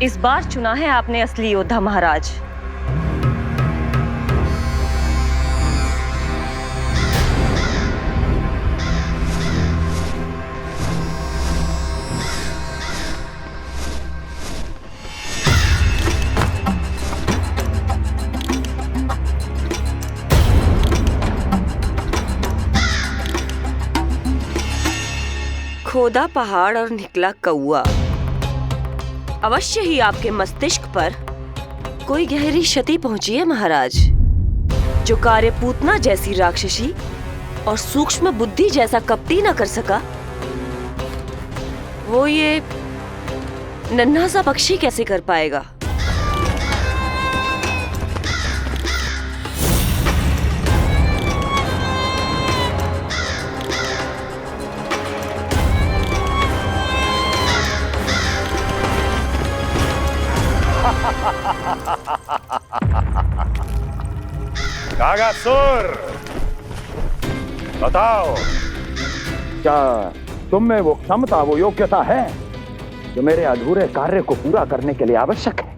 इस बार चुना है आपने असली योद्धा महाराज। खोदा पहाड़ और निकला कौआ। अवश्य ही आपके मस्तिष्क पर कोई गहरी क्षति पहुंची है महाराज। जो कार्य पूतना जैसी राक्षसी और सूक्ष्म बुद्धि जैसा कपटी न कर सका, वो ये नन्हा सा पक्षी कैसे कर पाएगा। कागासुर, बताओ, क्या तुम में वो क्षमता, वो योग्यता है जो मेरे अधूरे कार्य को पूरा करने के लिए आवश्यक है?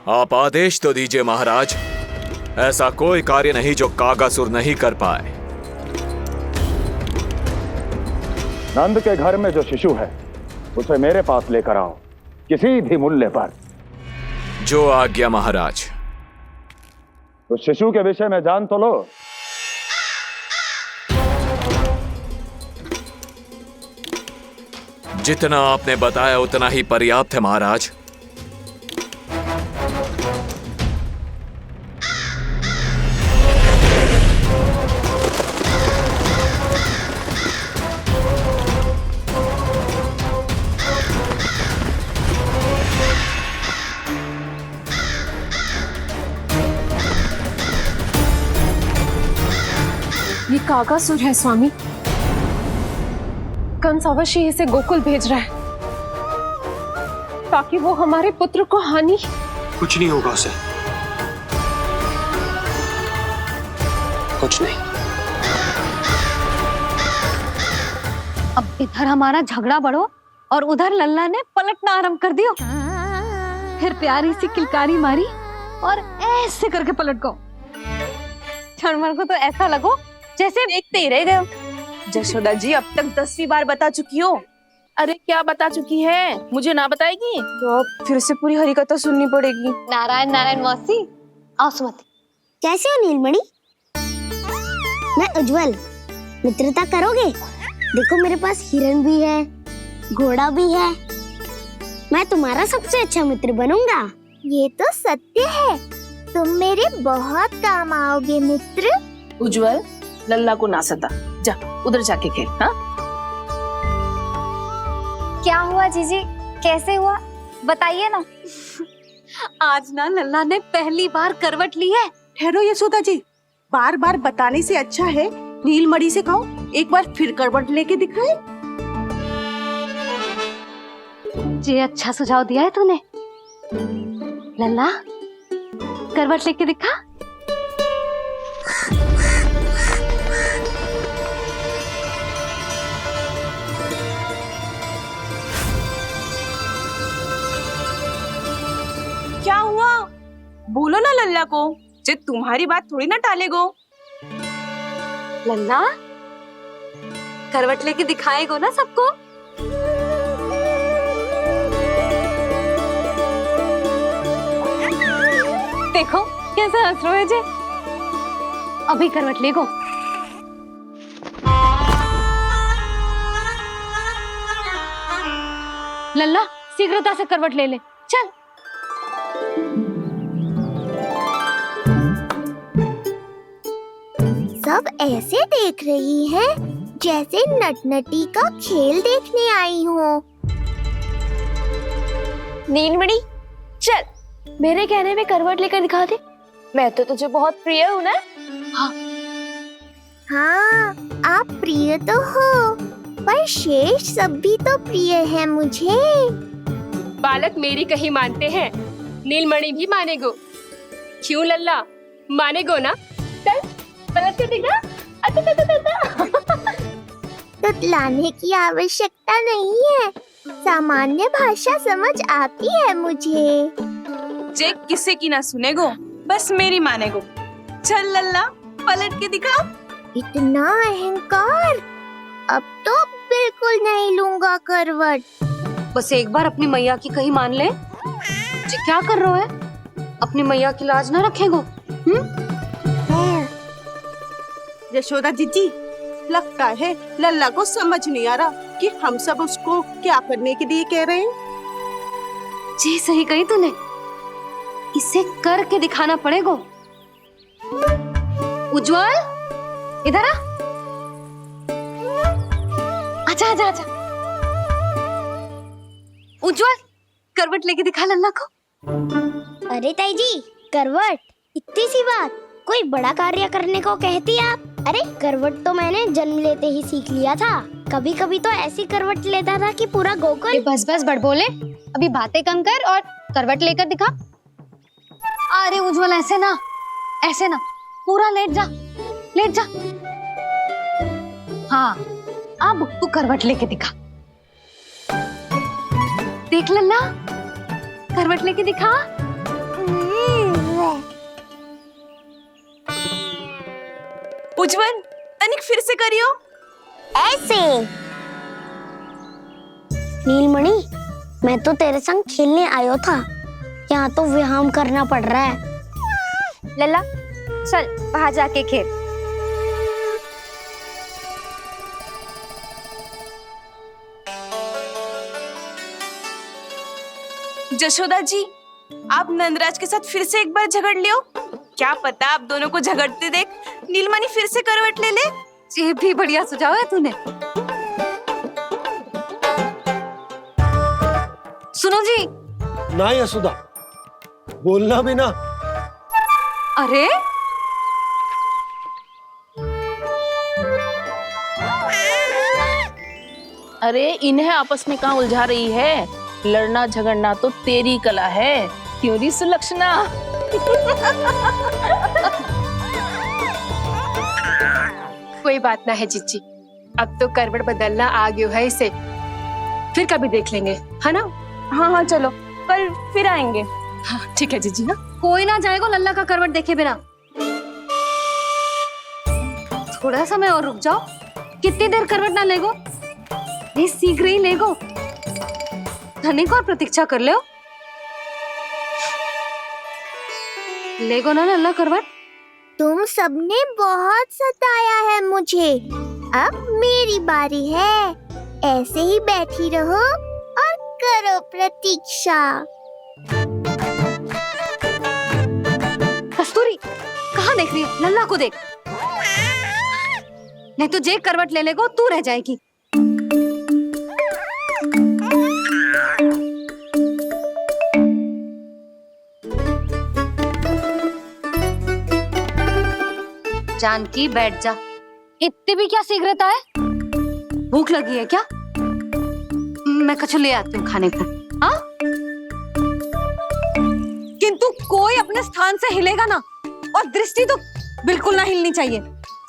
आप आदेश तो दीजिए महाराज। ऐसा कोई कार्य नहीं जो कागासुर नहीं कर पाए। नंद के घर में जो शिशु है उसे मेरे पास लेकर आओ, किसी भी मूल्य पर। जो आज्ञा महाराज। उस शिशु के विषय में जान तो लो। जितना आपने बताया उतना ही पर्याप्त है महाराज। ये कागासुर है स्वामी। कंस अवश्य इसे गोकुल भेज रहा है ताकि वो हमारे पुत्र को हानि। कुछ नहीं होगा उसे, कुछ नहीं। अब इधर हमारा झगड़ा बढ़ो और उधर लल्ला ने पलटना आरंभ कर दियो। फिर प्यारी सी किलकारी मारी और ऐसे करके पलट गो। क्षणभर को तो ऐसा लगो जैसे देखते ही रह गए। जशोदा जी अब तक 10वीं बार बता चुकी हो। अरे क्या बता चुकी है, मुझे ना बताएगी तो अब फिर से पूरी हरिकथा सुननी पड़ेगी। नारायण नारायण मौसी। आओ सुमति। कैसे हो नीलमणि? मैं उज्जवल, मित्रता करोगे? देखो मेरे पास हिरन भी है, घोड़ा भी है। मैं तुम्हारा सबसे अच्छा मित्र बनूंगा। ये तो सत्य है, तुम मेरे बहुत काम आओगे मित्र। उज्जवल, लल्ला को ना सता, जा उधर जाके खेल। हाँ, क्या हुआ जीजी, कैसे हुआ बताइए ना। आज ना लल्ला ने पहली बार करवट ली है। ठहरो यशोदा जी, बार बार बताने से अच्छा है नीलमणि से कहो एक बार फिर करवट लेके दिखाए। ये अच्छा सुझाव दिया है तूने। लल्ला करवट लेके दिखा। क्या हुआ, बोलो ना लल्ला को, जे तुम्हारी बात थोड़ी ना टालेगो। लल्ला करवट लेके दिखाएगो ना सबको। देखो कैसा हंस रहे जे। अभी करवट लेगो। लल्ला शीघ्रता से करवट ले ले, चल। सब ऐसे देख रही है जैसे नटनटी का खेल देखने आई हो। नीलमणि चल, मेरे कहने में करवट लेकर दिखा दे। मैं तो तुझे बहुत प्रिय हूँ ना। हाँ, आप प्रिय तो हो, पर शेष सब भी तो प्रिय है मुझे। बालक मेरी कहीं मानते हैं, नीलमणि भी मानेगो। क्यों लल्ला, मानेगो ना? चल पलट के दिखा। तुतलाने की आवश्यकता नहीं है, सामान्य भाषा समझ आती है मुझे। जे किसी की ना सुनेगो, बस मेरी मानेगो। चल लल्ला पलट के दिखा। इतना अहंकार, अब तो बिल्कुल नहीं लूंगा करवट। बस एक बार अपनी मैया की कहीं मान ले। जी क्या कर रहे हो? अपनी मैया की लाज ना रखेगो? यशोदा जीजी, लगता है लल्ला को समझ नहीं आ रहा कि हम सब उसको क्या करने के लिए कह रहे हैं। जी सही कही तूने, इसे करके दिखाना पड़ेगा। उज्जवल इधर आ, आजा आजा आजा। उज्जवल करवट लेके दिखा लल्ला को। अरे ताई जी, करवट, इतनी सी बात, कोई बड़ा कार्य करने को कहती आप? अरे करवट तो मैंने जन्म लेते ही सीख लिया था। कभी कभी तो ऐसी करवट लेता था कि पूरा गोकुल। बस बस बड़ बोले, अभी बातें कम कर और करवट लेकर दिखा। अरे उज्जवल ऐसे ना, ऐसे ना, पूरा लेट जा, लेट जा। हाँ अब तू करवट लेके दिखा। देख लल्ला, करवट लेके दिखा। उज्जवल तनिक फिर से करियो। ऐसे। नीलमणि, मैं तो तेरे संग खेलने आयो था, यहाँ तो व्यायाम करना पड़ रहा है। लल्ला चल बाहर जाके खेल। जशोदा जी, आप नंदराज के साथ फिर से एक बार झगड़ लियो। क्या पता आप दोनों को झगड़ते देख नीलमणि फिर से करवट ले ले। ये भी बढ़िया सुझाव है तूने। सुनो जी। ना यशोदा, बोलना भी ना। अरे अरे इन्हें आपस में कहाँ उलझा रही है? लड़ना झगड़ना तो तेरी कला है, क्यों री सुलक्षणा? कोई बात ना है जीजी, अब तो करवट बदलना आ गयो है इसे, फिर कभी देख लेंगे, है ना? हाँ हाँ चलो, कल फिर आएंगे। हाँ ठीक है जीजी। हाँ कोई ना जाएगा लल्ला का करवट देखे बिना। थोड़ा समय और रुक जाओ। कितनी देर करवट ना लेगो? ये सीख रही लेगो। धनिक और प्रतीक्षा कर ले। लेगो ना लल्ला करवट। तुम सबने बहुत सताया है मुझे, अब मेरी बारी है। ऐसे ही बैठी रहो और करो प्रतीक्षा। कस्तूरी कहाँ देख रही है? लल्ला को देख, नहीं तो जे करवट ले लेगो तू रह जाएगी। जानकी बैठ जा। इतनी भी क्या शीघ्रता है? भूख लगी है क्या? मैं कछु ले आती हूँ खाने को। हाँ? किंतु कोई अपने स्थान से हिलेगा ना, और दृष्टि तो बिल्कुल ना हिलनी चाहिए,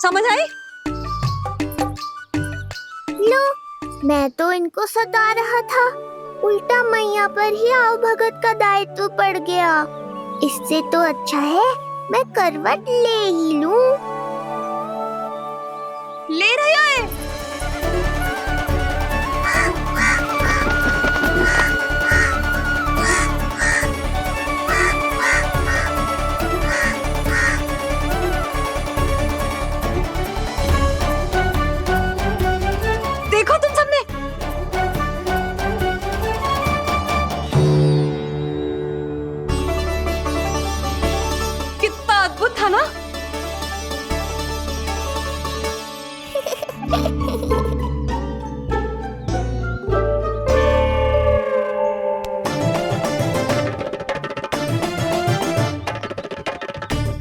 समझ आई? लो, मैं तो इनको सता रहा था, उल्टा मैया पर ही आओ भगत का दायित्व पड़ गया। इससे तो अच्छा है मैं करवट ले ही लूं। ले रहे है। देखो तुम सबने, कितना अद्भुत था ना?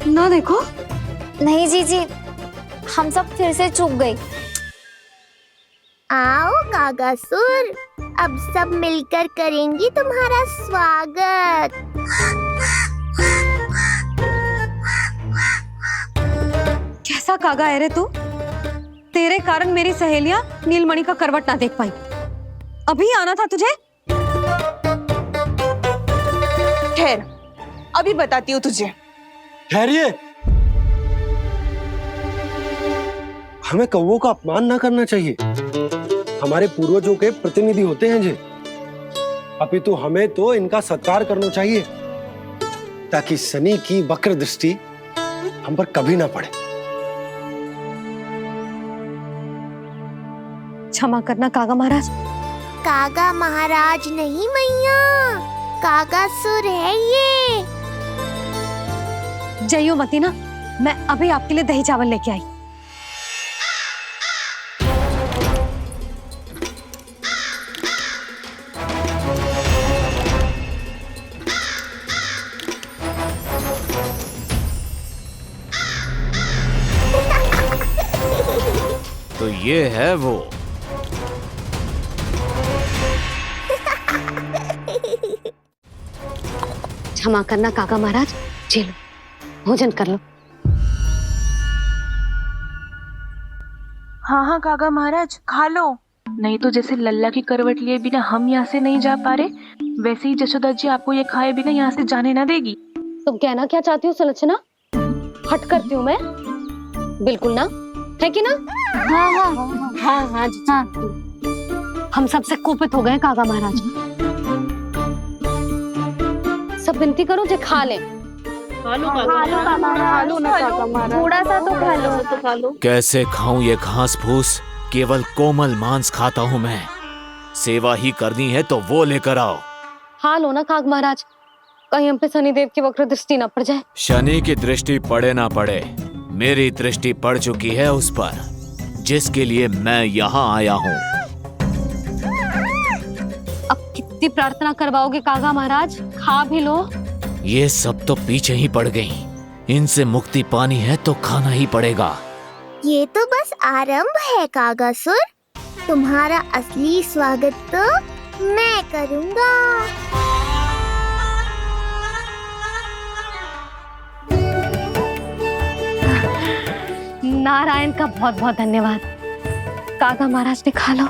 ना देखो। नहीं जीजी, हम सब फिर से चूक गए। आओ कागासुर, अब सब मिलकर करेंगी तुम्हारा स्वागत। कैसा कागा है रे तू? तेरे कारण मेरी सहेलियां नीलमणि का करवट ना देख पाई। अभी आना था तुझे। ठहर, अभी बताती हूँ तुझे। ठहरिए, हमें कौवों का अपमान ना करना चाहिए। हमारे पूर्वजों के प्रतिनिधि होते हैं जी। अपितु हमें तो इनका सत्कार करना चाहिए ताकि शनि की वक्र दृष्टि हम पर कभी ना पड़े। क्षमा करना कागा महाराज। कागा महाराज नहीं मैया, कागासुर है ये। जइयो मती ना, मैं अभी आपके लिए दही चावल लेके आई। तो ये है वो। क्षमा करना काका महाराज, चलो भोजन कर लो। हाँ हाँ कागा महाराज, खा लो। नहीं तो जैसे लल्ला की करवट लिए बिना हम यहाँ से नहीं जा पा रहे, वैसे ही जशोदा जी आपको ये खाए बिना यहाँ से जाने ना देगी। तुम कहना क्या चाहती हो सुलक्षणा? हट करती हूँ मैं? बिल्कुल ना, है कि ना? हाँ हाँ हाँ हाँ हाँ। हम सबसे कुपित हो गए काका महाराज। सब विनती करो जे खा ले। थोड़ा सा तो खा लो। कैसे खाऊं ये घास फूस? केवल कोमल मांस खाता हूं मैं। सेवा ही करनी है तो वो लेकर आओ। खा लो ना काग महाराज, कहीं हम पे शनिदेव की वक्र दृष्टि न पड़ जाए। शनि की दृष्टि पड़े ना पड़े, मेरी दृष्टि पड़ चुकी है उस पर, जिसके लिए मैं यहाँ आया हूँ। अब कितनी प्रार्थना करवाओगे कागा महाराज? खा भी लो। ये सब तो पीछे ही पड़ गई, इनसे मुक्ति पानी है तो खाना ही पड़ेगा। ये तो बस आरंभ है कागासुर, तुम्हारा असली स्वागत तो मैं करूँगा। नारायण का बहुत बहुत धन्यवाद। काका महाराज ने खा लो।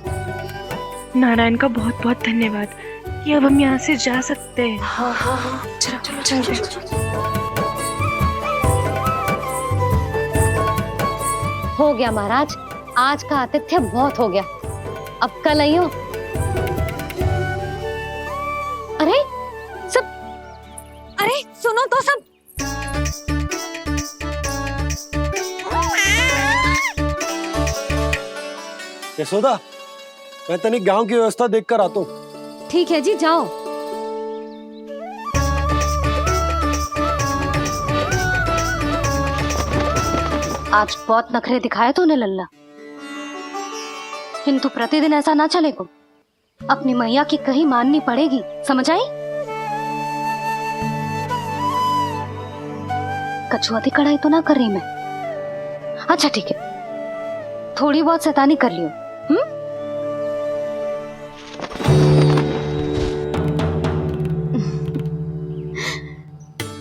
नारायण का बहुत बहुत धन्यवाद कि अब हम यहाँ से जा सकते हैं। हाँ हाँ हाँ, चलो चलो चलो। हो गया महाराज, आज का आतिथ्य बहुत हो गया, अब कल आइयो। अरे सब, अरे सुनो तो सब। यशोदा, मैं तनिक गांव की व्यवस्था देखकर आता हूँ। ठीक है जी, जाओ। आज बहुत नखरे दिखाए तूने लल्ला, किंतु प्रतिदिन ऐसा ना चलेगा। अपनी मैया की कहीं माननी पड़ेगी, समझ आई? कछुआती कढ़ाई तो ना कर रही मैं। अच्छा ठीक है, थोड़ी बहुत शैतानी कर लियो।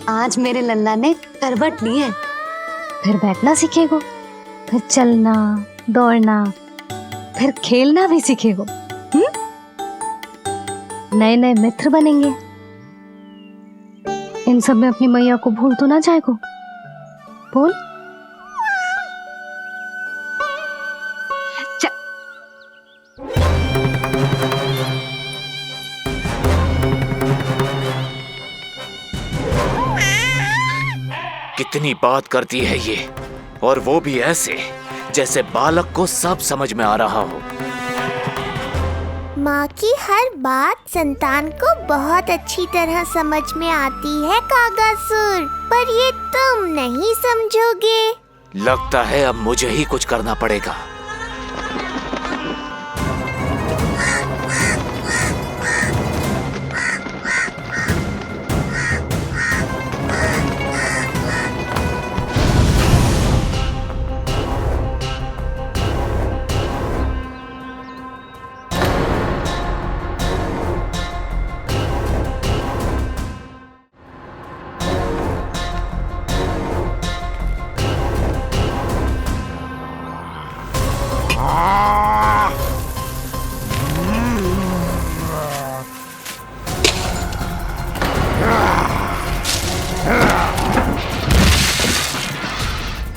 आज मेरे लल्ला ने करवट ली है, फिर बैठना सीखेगो, फिर चलना दौड़ना, फिर खेलना भी सीखेगो। नए नए मित्र बनेंगे। इन सब में अपनी मैया को भूल तो ना जाएगो। बोल। कितनी बात करती है ये, और वो भी ऐसे जैसे बालक को सब समझ में आ रहा हो। माँ की हर बात संतान को बहुत अच्छी तरह समझ में आती है कागासुर, पर ये तुम नहीं समझोगे। लगता है अब मुझे ही कुछ करना पड़ेगा।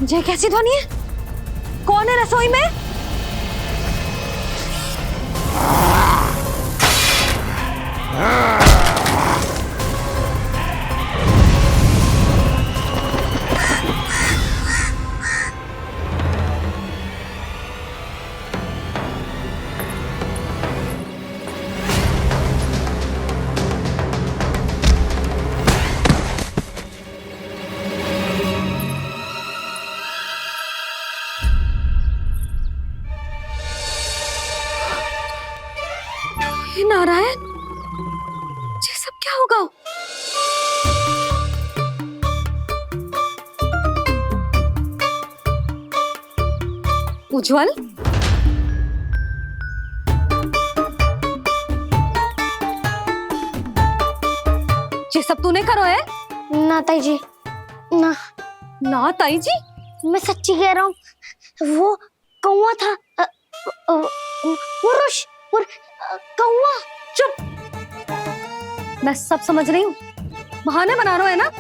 ये कैसी ध्वनि है? कौन है रसोई में? नारायण, ये सब क्या होगा? उज्जवल, ये सब तूने करो है? ना ताई जी, ना ना ताई जी, मैं सच्ची कह रहा हूँ। वो कौवा था, पुरुष कौवा। चुप, मैं सब समझ रही हूँ। बहाने बना रहे हो है ना?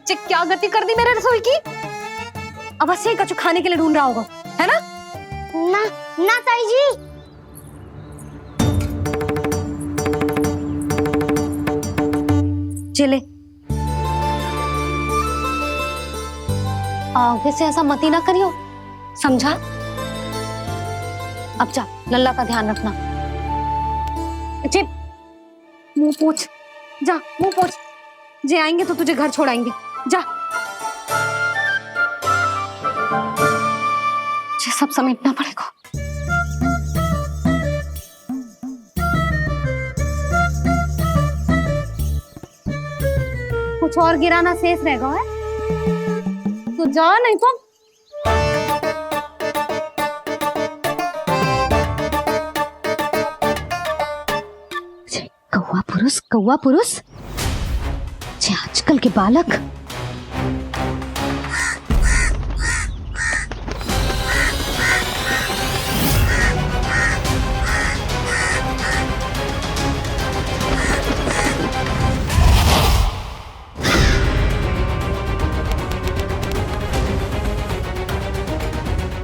ये क्या गति कर दी मेरे रसोई की? अब बस यही कछु खाने के लिए ढूंढ रहा होगा, है ना? ना ना ताई जी। चले, आगे से ऐसा मती ना करियो, समझा? अब जा, लल्ला का ध्यान रखना। चिप, मुंह पोछ, जा मुंह पोछ। जे आएंगे तो तुझे घर छोड़ाएंगे, जा। ये सब समेटना पड़ेगा। कुछ और गिराना शेष रहेगा है? तो जा, नहीं तो कौवा पुरुष, जे आजकल के बालक।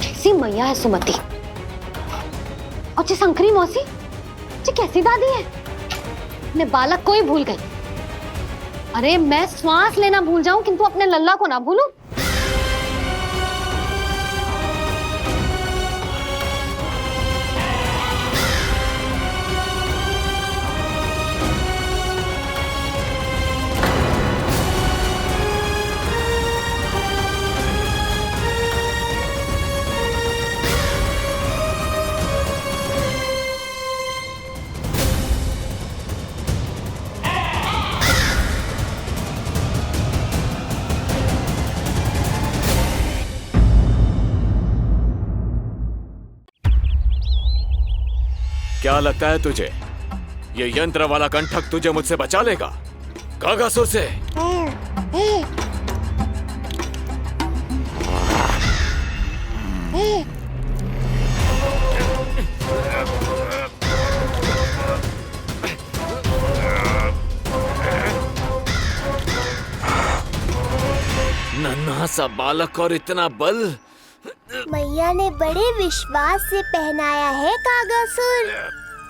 कैसी मैया है सुमति, और जे शंकरी मौसी, जे कैसी दादी है। अपने बालक को ही भूल गई। अरे मैं श्वास लेना भूल जाऊं किंतु अपने लल्ला को ना भूलूं। क्या लगता है तुझे ये यंत्र वाला कंठक तुझे मुझसे बचा लेगा? कागासुर से। नन्हा सा बालक और इतना बल। मैया ने बड़े विश्वास से पहनाया है कागासुर,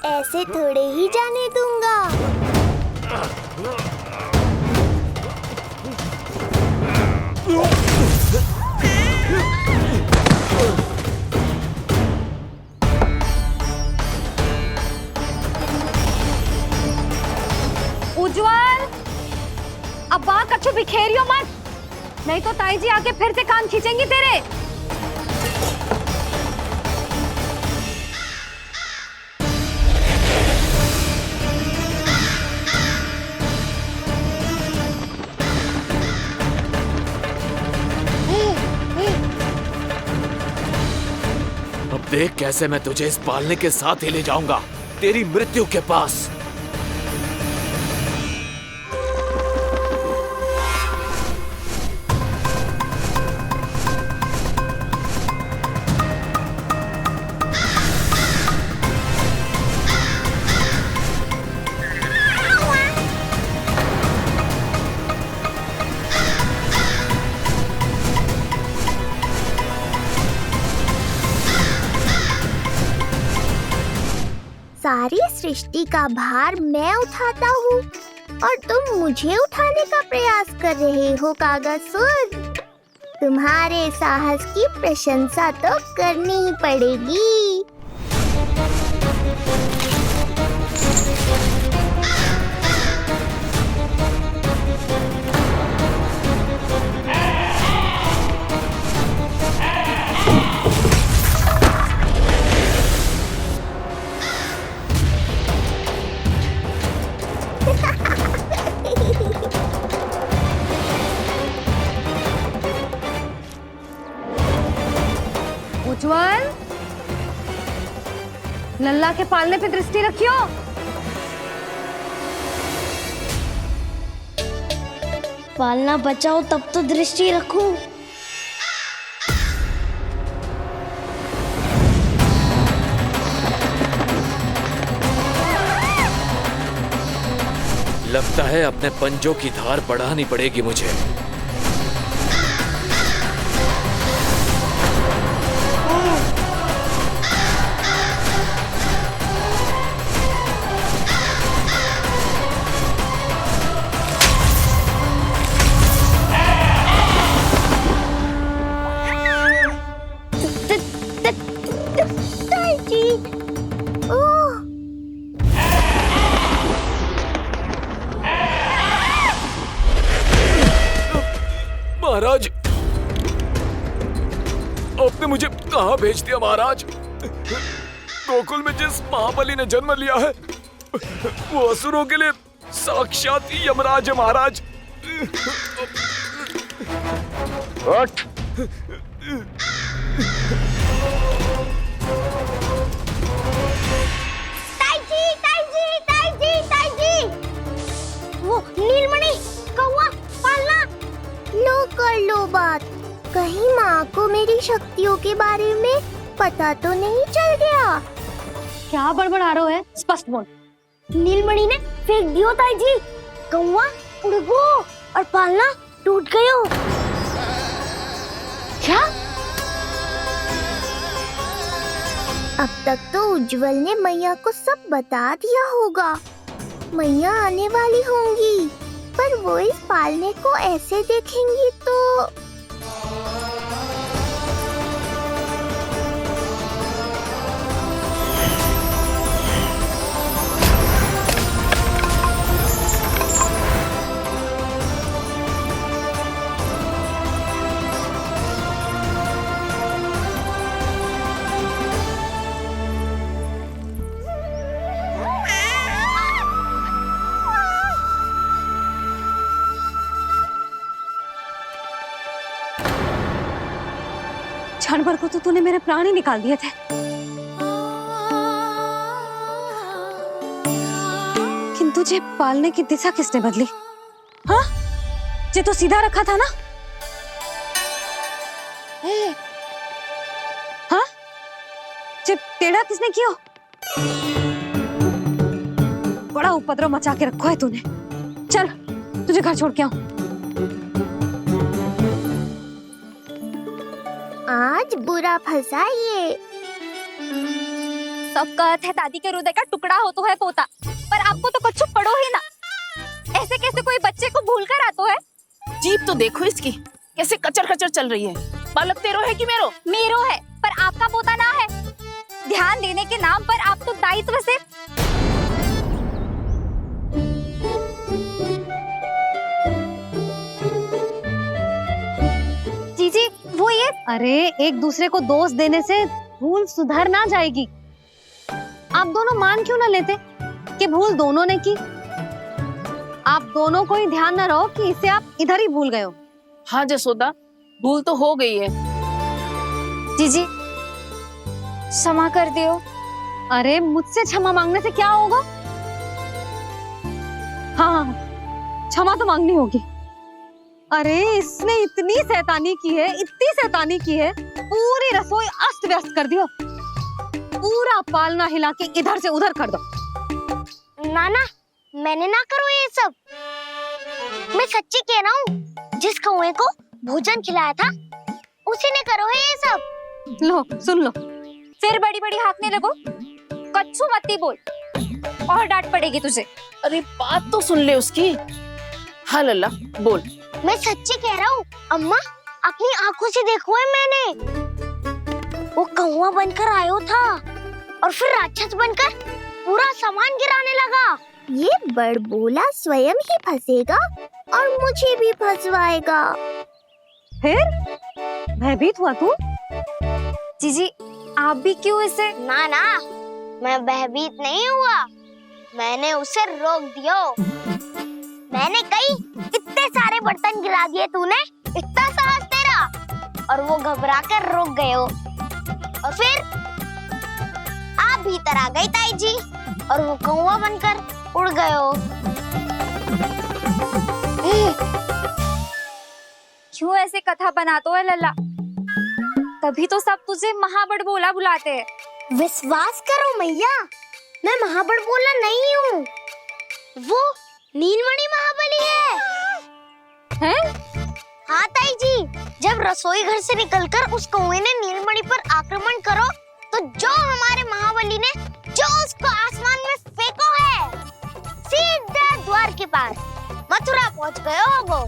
ऐसे थोड़े ही जाने दूंगा। उज्जवल, अब बाँ कछु बिखेरियो मत, नहीं तो ताई जी आके फिर से कान खींचेंगी तेरे। अब देख कैसे मैं तुझे इस पालने के साथ ही ले जाऊंगा तेरी मृत्यु के पास। सारी सृष्टि का भार मैं उठाता हूँ और तुम मुझे उठाने का प्रयास कर रहे हो कागासुर। तुम्हारे साहस की प्रशंसा तो करनी ही पड़ेगी। उज्जवल, लल्ला के पालने पे दृष्टि रखियो। पालना बचाओ तब तो दृष्टि रखूं। लगता है अपने पंजों की धार बढ़ानी पड़ेगी मुझे। महाराज, आपने मुझे कहाँ भेज दिया महाराज? गोकुल में जिस महाबली ने जन्म लिया है वो असुरों के लिए साक्षात यमराज है महाराज। उठ। वो नीलमणि, कौवा, पालना, लो कर लो बात। कहीं माँ को मेरी शक्तियों के बारे में पता तो नहीं चल गया? क्या बड़बड़ा रहे हो है? स्पष्ट बोल। नीलमणि ने फेंक दियो ताई जी। कौवा उड़ गयो और पालना टूट गयो। क्या? अब तक तो उज्जवल ने मैया को सब बता दिया होगा। मैया आने वाली होंगी, पर वो इस पालने को ऐसे देखेंगी तो क्षण भर को तो तूने मेरे प्राण ही निकाल दिए थे, किंतु तुझे पालने की दिशा किसने बदली? हाँ, जे तो सीधा रखा था ना? हाँ, जे टेढ़ा किसने किया? बड़ा उपद्रव मचा के रखा है तूने। चल, तुझे घर छोड़ के आऊं। आज बुरा फंसा ये। सब कहते हैं दादी के हृदय का टुकड़ा हो तो है पोता, पर आपको तो कुछ पड़ो ही ना। ऐसे कैसे कोई बच्चे को भूल कर आतो है? जीप तो देखो इसकी, कैसे कचर कचर चल रही है। बालक तेरो है कि मेरो? मेरो है, पर आपका पोता ना है। ध्यान देने के नाम पर आप तो दायित्व से जीजी वो ये। अरे एक दूसरे को दोष देने से भूल सुधर ना जाएगी। आप दोनों मान क्यों ना लेते कि भूल दोनों ने की? आप दोनों को ही ध्यान न रहो कि इसे आप इधर ही भूल गए हो। हाँ जसोदा, भूल तो हो गई है। जीजी क्षमा कर दियो। अरे मुझसे क्षमा मांगने से क्या होगा? हाँ, क्षमा तो मांगनी होगी। अरे इसने इतनी शैतानी की है, इतनी शैतानी की है, पूरी रसोई अस्त व्यस्त कर दियो। पूरा पालना हिला के इधर से उधर कर दो। नाना, मैंने ना करो ये सब। मैं सच्ची कह रहा हूँ, जिस कौवे को भोजन खिलाया था उसी ने करो है ये सब। लो सुन लो, फिर बड़ी बड़ी हाकने लगो। कच्छू मत बोल। और डांट पड़ेगी तुझे। अरे बात तो सुन ले उसकी। हाँ लल्ला बोल। मैं सच्ची कह रहा हूँ अम्मा, अपनी आंखों से देखो है मैंने। वो कौवा बनकर आयो था और फिर राक्षस बनकर पूरा सामान गिराने लगा। ये बड़बोला स्वयं ही फंसेगा और मुझे भी फंसवाएगा। फिर भयभीत हुआ तू? जीजी आप भी क्यों इसे? ना ना, मैं भयभीत नहीं हुआ, मैंने उसे रोक दिया। मैंने कही इतने सारे बर्तन गिरा दिए तूने, इतना साहस तेरा, और वो घबरा कर रुक गए हो। और फिर आप भीतर आ गई ताई जी और वो कौवा बनकर उड़ गए हो। क्यों ऐसे कथा बनाते है लल्ला? तभी तो सब तुझे महाबड़बोला बुलाते हैं। विश्वास करो मैया, मैं महाबड़बोला नहीं हूँ, वो नीलमणि महाबली है। हैं? हाँ ताई जी, जब रसोई घर से निकलकर उस कौवे ने नीलमणि पर आक्रमण करो तो जो हमारे महाबली ने जो उसको आसमान में फेंको है, सीधा द्वार के पास मथुरा पहुँच गए हो वो।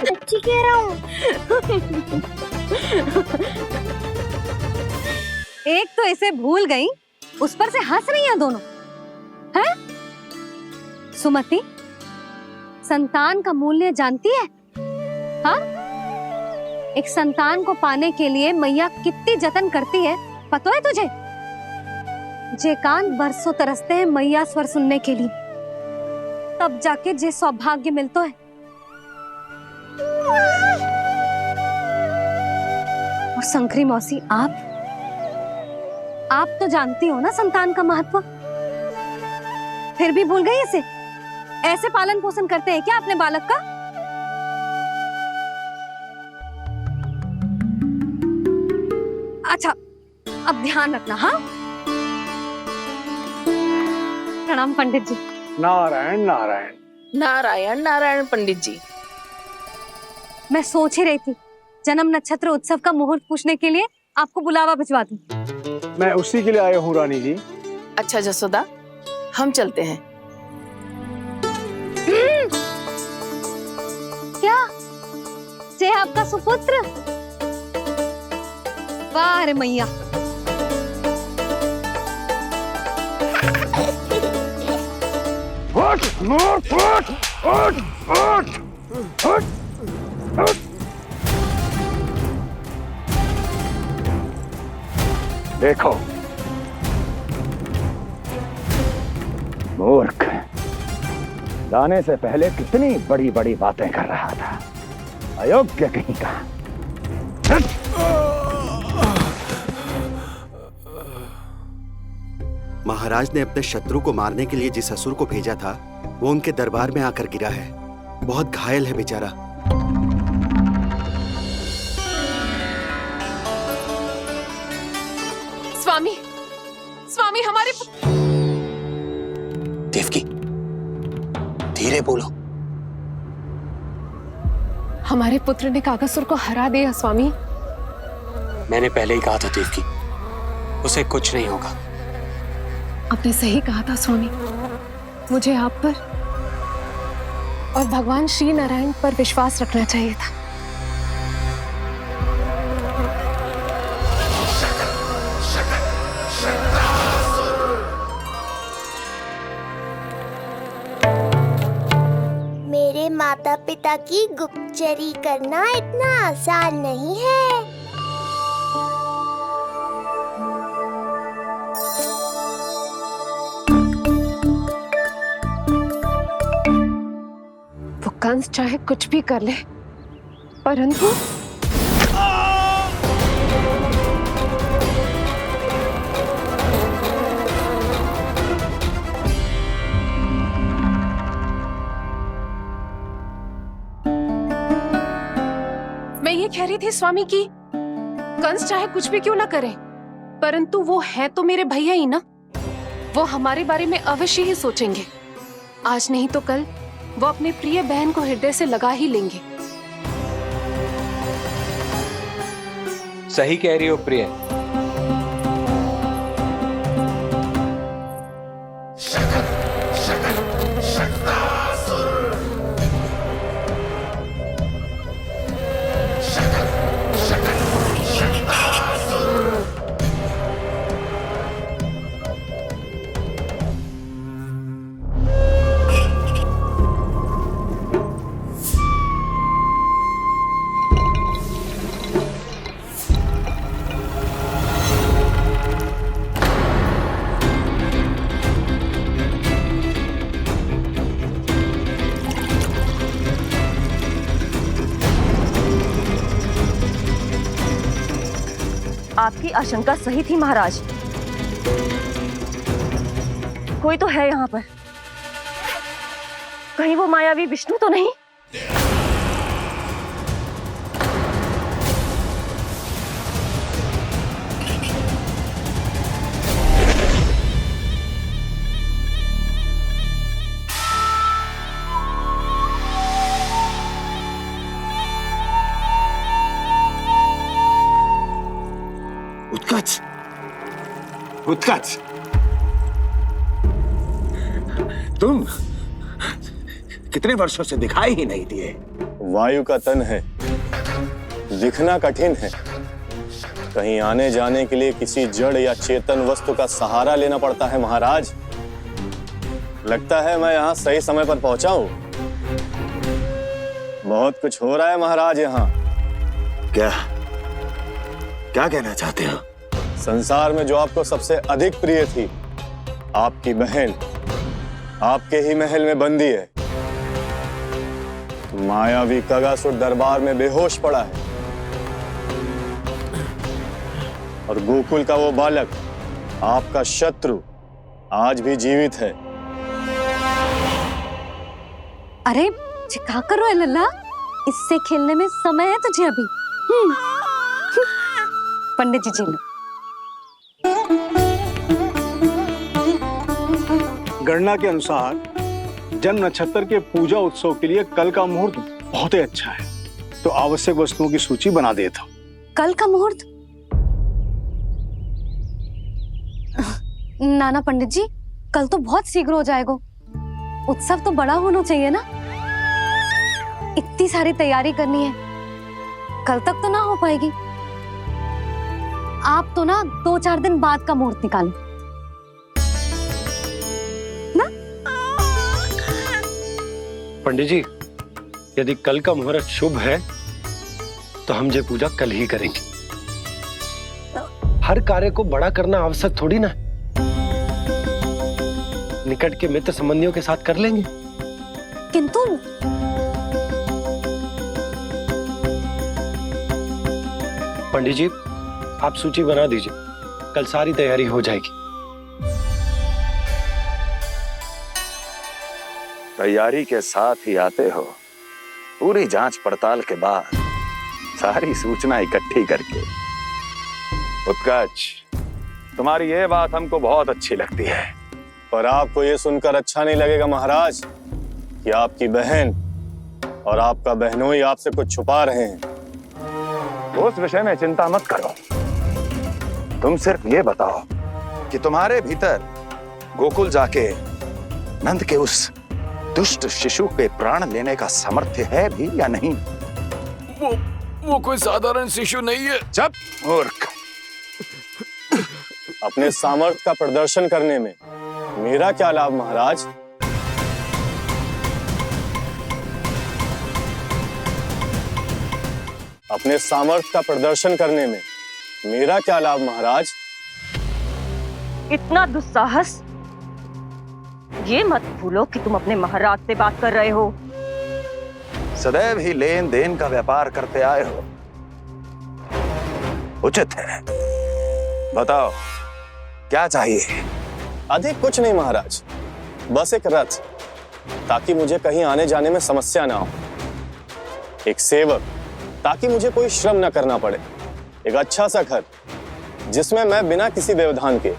सच्ची कह रहा हूँ। एक तो इसे भूल गई, उस पर से हंस रही हैं दोनों। हैं? सुमति, संतान का मूल्य जानती है? हाँ? एक संतान को पाने के लिए मैया कितनी जतन करती है, पता है तुझे? जे कान बरसों तरसते हैं मैया स्वर सुनने के लिए, तब जाके जे सौभाग्य मिलता है। और शंकरी मौसी, आप तो जानती हो ना संतान का महत्व, फिर भी भूल गई इसे? ऐसे पालन पोषण करते हैं क्या अपने बालक का? अच्छा, अब ध्यान रखना। हाँ, प्रणाम पंडित जी। नारायण नारायण। नारायण नारायण पंडित जी। मैं सोच ही रही थी जन्म नक्षत्र उत्सव का मुहूर्त पूछने के लिए आपको बुलावा भिजवा दूं। मैं उसी के लिए आया हूँ रानी जी। अच्छा जसोदा, हम चलते हैं। क्या जे आपका सुपुत्र? वाह रे मैया। उठ, उठ, उठ, उठ, उठ, उठ, उठ। देखो मूर्ख, लाने से पहले कितनी बड़ी बड़ी बातें कर रहा था, अयोग्य कहीं का। महाराज ने अपने शत्रु को मारने के लिए जिस असुर को भेजा था, वो उनके दरबार में आकर गिरा है। बहुत घायल है बेचारा। स्वामी, स्वामी हमारे देवकी, धीरे बोलो। हमारे पुत्र ने कागासुर को हरा दिया स्वामी। मैंने पहले ही कहा था देवकी, उसे कुछ नहीं होगा। आपने सही कहा था स्वामी, मुझे आप पर और भगवान श्री नारायण पर विश्वास रखना चाहिए था। मेरे माता पिता की गुप्तचरी करना इतना आसान नहीं है। वो कंस चाहे कुछ भी कर ले, परंतु मैं ये कह रही थी स्वामी कि कंस चाहे कुछ भी क्यों ना करे, परंतु वो है तो मेरे भैया ही ना। वो हमारे बारे में अवश्य ही सोचेंगे। आज नहीं तो कल वो अपने प्रिय बहन को हृदय से लगा ही लेंगे। सही कह रही हो प्रिय। आपकी आशंका सही थी महाराज। कोई तो है यहाँ पर। कहीं वो मायावी विष्णु तो नहीं? उत्कच, उत्कच, तुम कितने वर्षों से दिखाई ही नहीं दिए। वायु का तन है, दिखना कठिन है। कहीं आने जाने के लिए किसी जड़ या चेतन वस्तु का सहारा लेना पड़ता है महाराज। लगता है मैं यहाँ सही समय पर पहुंचा हूँ। बहुत कुछ हो रहा है महाराज यहाँ। क्या क्या कहना चाहते हो? संसार में जो आपको सबसे अधिक प्रिय थी, आपकी बहन आपके ही महल में बंदी है। मायावी कगासुर दरबार में बेहोश पड़ा है और गोकुल का वो बालक, आपका शत्रु, आज भी जीवित है। अरे क्या कर रहा है लल्ला? इससे खेलने में समय है तुझे अभी। पंडित जी लो। गणना के अनुसार जन्म नक्षत्र के पूजा उत्सव के लिए कल का मुहूर्त बहुत ही अच्छा है, तो आवश्यक वस्तुओं की सूची बना देता हूँ। कल का मुहूर्त? नाना पंडित जी, कल तो बहुत शीघ्र हो जाएगा। उत्सव तो बड़ा होना चाहिए ना। इतनी सारी तैयारी करनी है, कल तक तो ना हो पाएगी। आप तो ना 2-4 दिन बाद का मुहूर्त निकालो ना। पंडित जी, यदि कल का मुहूर्त शुभ है तो हम ये पूजा कल ही करेंगे। हर कार्य को बड़ा करना आवश्यक थोड़ी ना। निकट के मित्र संबंधियों के साथ कर लेंगे। किंतु पंडित जी, आप सूची बना दीजिए, कल सारी तैयारी हो जाएगी। तैयारी के साथ ही आते हो, पूरी जांच पड़ताल के बाद सारी सूचना इकट्ठी करके। उत्कच, तुम्हारी ये बात हमको बहुत अच्छी लगती है। पर आपको ये सुनकर अच्छा नहीं लगेगा महाराज कि आपकी बहन और आपका बहनोई आपसे कुछ छुपा रहे हैं। उस विषय में चिंता मत करो। तुम सिर्फ ये बताओ कि तुम्हारे भीतर गोकुल जाके नंद के उस दुष्ट शिशु के प्राण लेने का सामर्थ्य है भी या नहीं? वो कोई साधारण शिशु नहीं है। चुप मूर्ख। अपने सामर्थ्य का प्रदर्शन करने में मेरा क्या लाभ महाराज? अपने सामर्थ्य का प्रदर्शन करने में मेरा क्या लाभ महाराज? इतना दुस्साहस? ये मत भूलो कि तुम अपने महाराज से बात कर रहे हो। सदैव ही लेन देन का व्यापार करते आए हो, उचित है। बताओ क्या चाहिए? अधिक कुछ नहीं महाराज, बस एक रथ, ताकि मुझे कहीं आने जाने में समस्या ना हो। एक सेवक, ताकि मुझे कोई श्रम न करना पड़े। एक अच्छा सा घर, जिसमें मैं बिना किसी व्यवधान के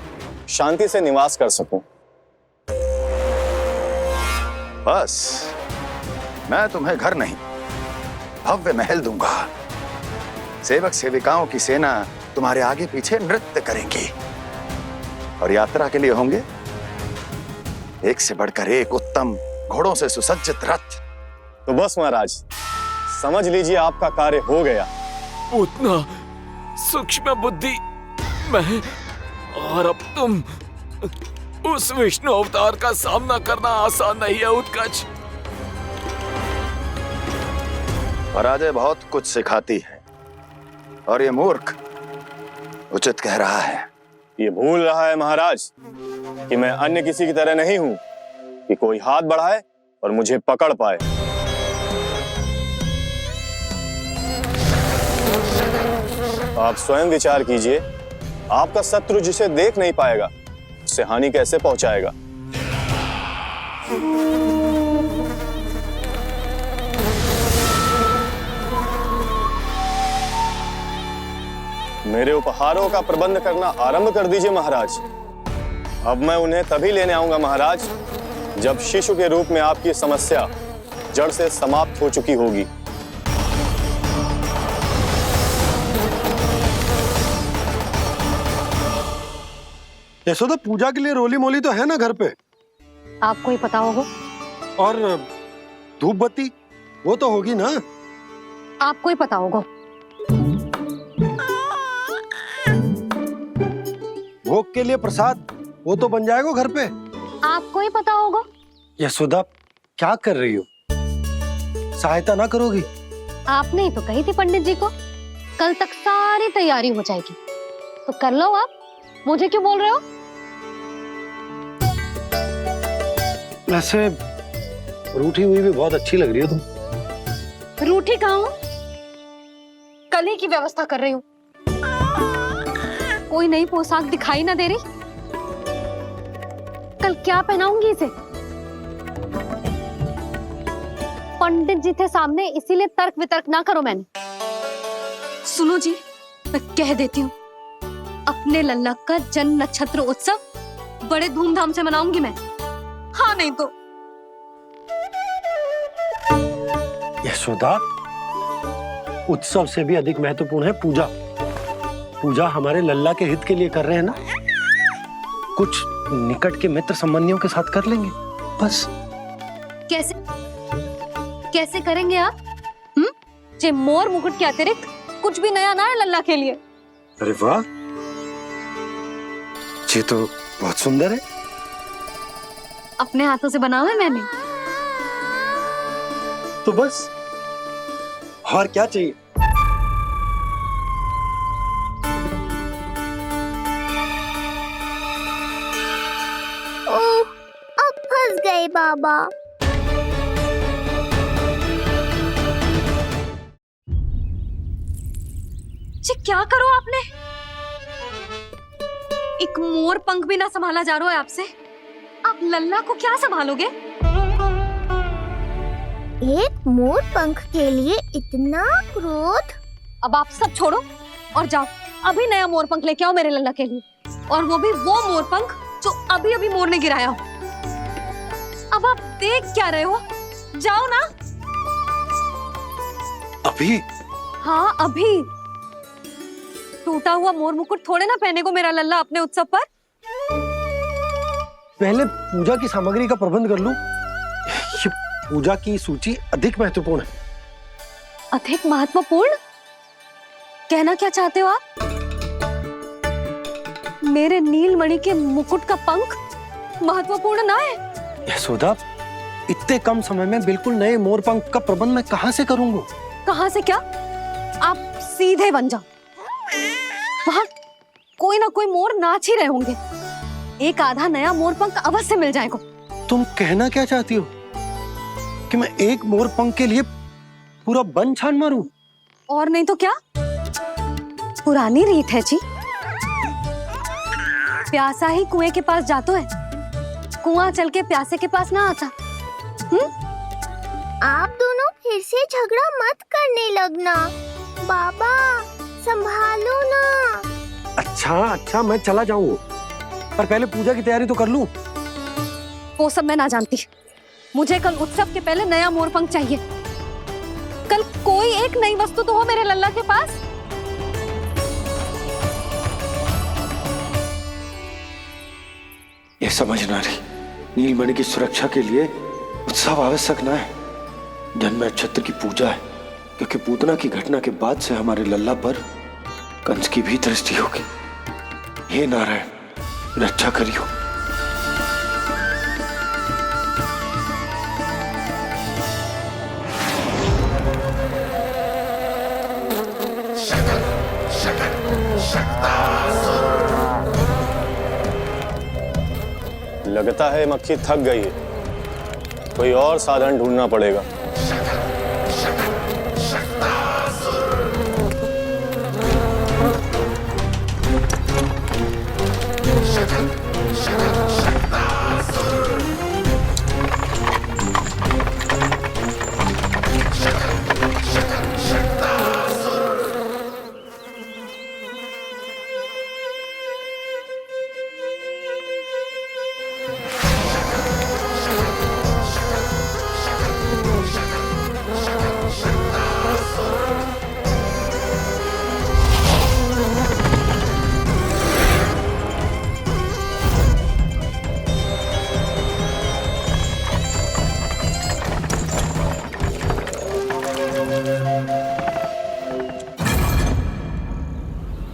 शांति से निवास कर सकूं। बस मैं तुम्हें घर नहीं, भव्य महल दूंगा। सेवक सेविकाओं की सेना तुम्हारे आगे पीछे नृत्य करेंगी और यात्रा के लिए होंगे एक से बढ़कर एक उत्तम घोड़ों से सुसज्जित रथ। तो बस महाराज, समझ लीजिए आपका कार्य हो गया। उतना सूक्ष्म बुद्धि मैं, और अब तुम, उस विष्णु अवतार का सामना करना आसान नहीं है उत्कच। पराजय बहुत कुछ सिखाती है और ये मूर्ख उचित कह रहा है। ये भूल रहा है महाराज कि मैं अन्य किसी की तरह नहीं हूं कि कोई हाथ बढ़ाए और मुझे पकड़ पाए। आप स्वयं विचार कीजिए, आपका शत्रु जिसे देख नहीं पाएगा उससे हानि कैसे पहुंचाएगा। मेरे उपहारों का प्रबंध करना आरंभ कर दीजिए महाराज। अब मैं उन्हें तभी लेने आऊंगा महाराज जब शिशु के रूप में आपकी समस्या जड़ से समाप्त हो चुकी होगी। यशोदा, पूजा के लिए रोली मोली तो है ना घर पे? आपको ही पता होगा। और धूप बत्ती वो तो होगी ना? आपको ही पता होगा। भोग के लिए प्रसाद वो तो बन जाएगा घर पे। आपको ही पता होगा। यशोदा, क्या कर रही हो? सहायता ना करोगी? आपने ही तो कही थी पंडित जी को कल तक सारी तैयारी हो जाएगी, तो कर लो आप। मुझे क्यों बोल रहे हो? वैसे रूठी हुई भी बहुत अच्छी लग रही हो तुम। रूठी कहाँ हूँ? कल ही की व्यवस्था कर रही हूँ। कोई नई पोशाक दिखाई ना दे रही? कल क्या पहनाऊंगी इसे? पंडित जी थे सामने, इसीलिए तर्क वितर्क ना करो। मैंने सुनो जी, मैं कह देती हूँ, अपने लल्ला का जन्म नक्षत्र उत्सव बड़े धूमधाम से मनाऊंगी मैं। हाँ नहीं तो। यशोदा, उत्सव से भी अधिक महत्वपूर्ण है पूजा। पूजा हमारे लल्ला के हित के लिए कर रहे हैं ना। कुछ निकट के मित्र संबंधियों के साथ कर लेंगे बस। कैसे कैसे करेंगे आप? जे मोर मुकुट के अतिरिक्त कुछ भी नया ना है लल्ला के लिए। अरे वाह, ये तो बहुत सुंदर है। अपने हाथों से बना है मैंने। तो बस और क्या चाहिए? ओह, अब फंस गए बाबा। जी क्या करो आपने? एक मोर पंख भी ना संभाला जा रहा है आपसे। आप लल्ला को क्या संभालोगे? एक मोर पंख के लिए इतना क्रोध? अब आप सब छोड़ो और जाओ, अभी नया मोर पंख लेके आओ मेरे लल्ला के लिए, और वो भी वो मोर पंख जो अभी अभी मोर ने गिराया हो। अब आप देख क्या रहे हो? जाओ ना। अभी? हाँ अभी। टूटा हुआ मोर मुकुट थोड़े ना पहने को मेरा लल्ला अपने उत्सव पर। पहले पूजा की सामग्री का प्रबंध कर लूं। ये पूजा की सूची अधिक महत्वपूर्ण है। अधिक महत्वपूर्ण? कहना क्या चाहते हो आप? मेरे नीलमणि के मुकुट का पंख महत्वपूर्ण ना है? यशोदा, इतने कम समय में बिल्कुल नए मोर पंख का प्रबंध मैं कहां से करूंगा? कहां से क्या? आप सीधे बन जाओ। वहां कोई ना कोई मोर नाच ही रहे होंगे। एक आधा नया मोर पंख अवश्य मिल जाएगा। तुम कहना क्या चाहती हो कि मैं एक मोर पंख के लिए पूरा वन छान मारूं? और नहीं तो क्या, पुरानी रीत है जी। प्यासा ही कुएं के पास जाता है, कुआं चल के प्यासे के पास ना आता। आप दोनों फिर से झगड़ा मत करने लगना। बाबा संभालो ना। अच्छा मैं चला जाऊंगा, पर पहले पूजा की तैयारी तो कर लूं। वो सब मैं ना जानती। मुझे कल उत्सव के पहले नया मोरपंख चाहिए। कल कोई एक नई वस्तु तो हो मेरे लल्ला के पास। ये समझ ना रही, नीलमणि की सुरक्षा के लिए उत्सव आवश्यक ना है, जन्म नक्षत्र की पूजा है, क्योंकि पूतना की घटना के बाद से हमारे लल्ला पर कंस की भी दृष्टि होगी। हे नारायण, रक्षा करियो। लगता है मक्खी थक गई है, कोई और साधन ढूंढना पड़ेगा।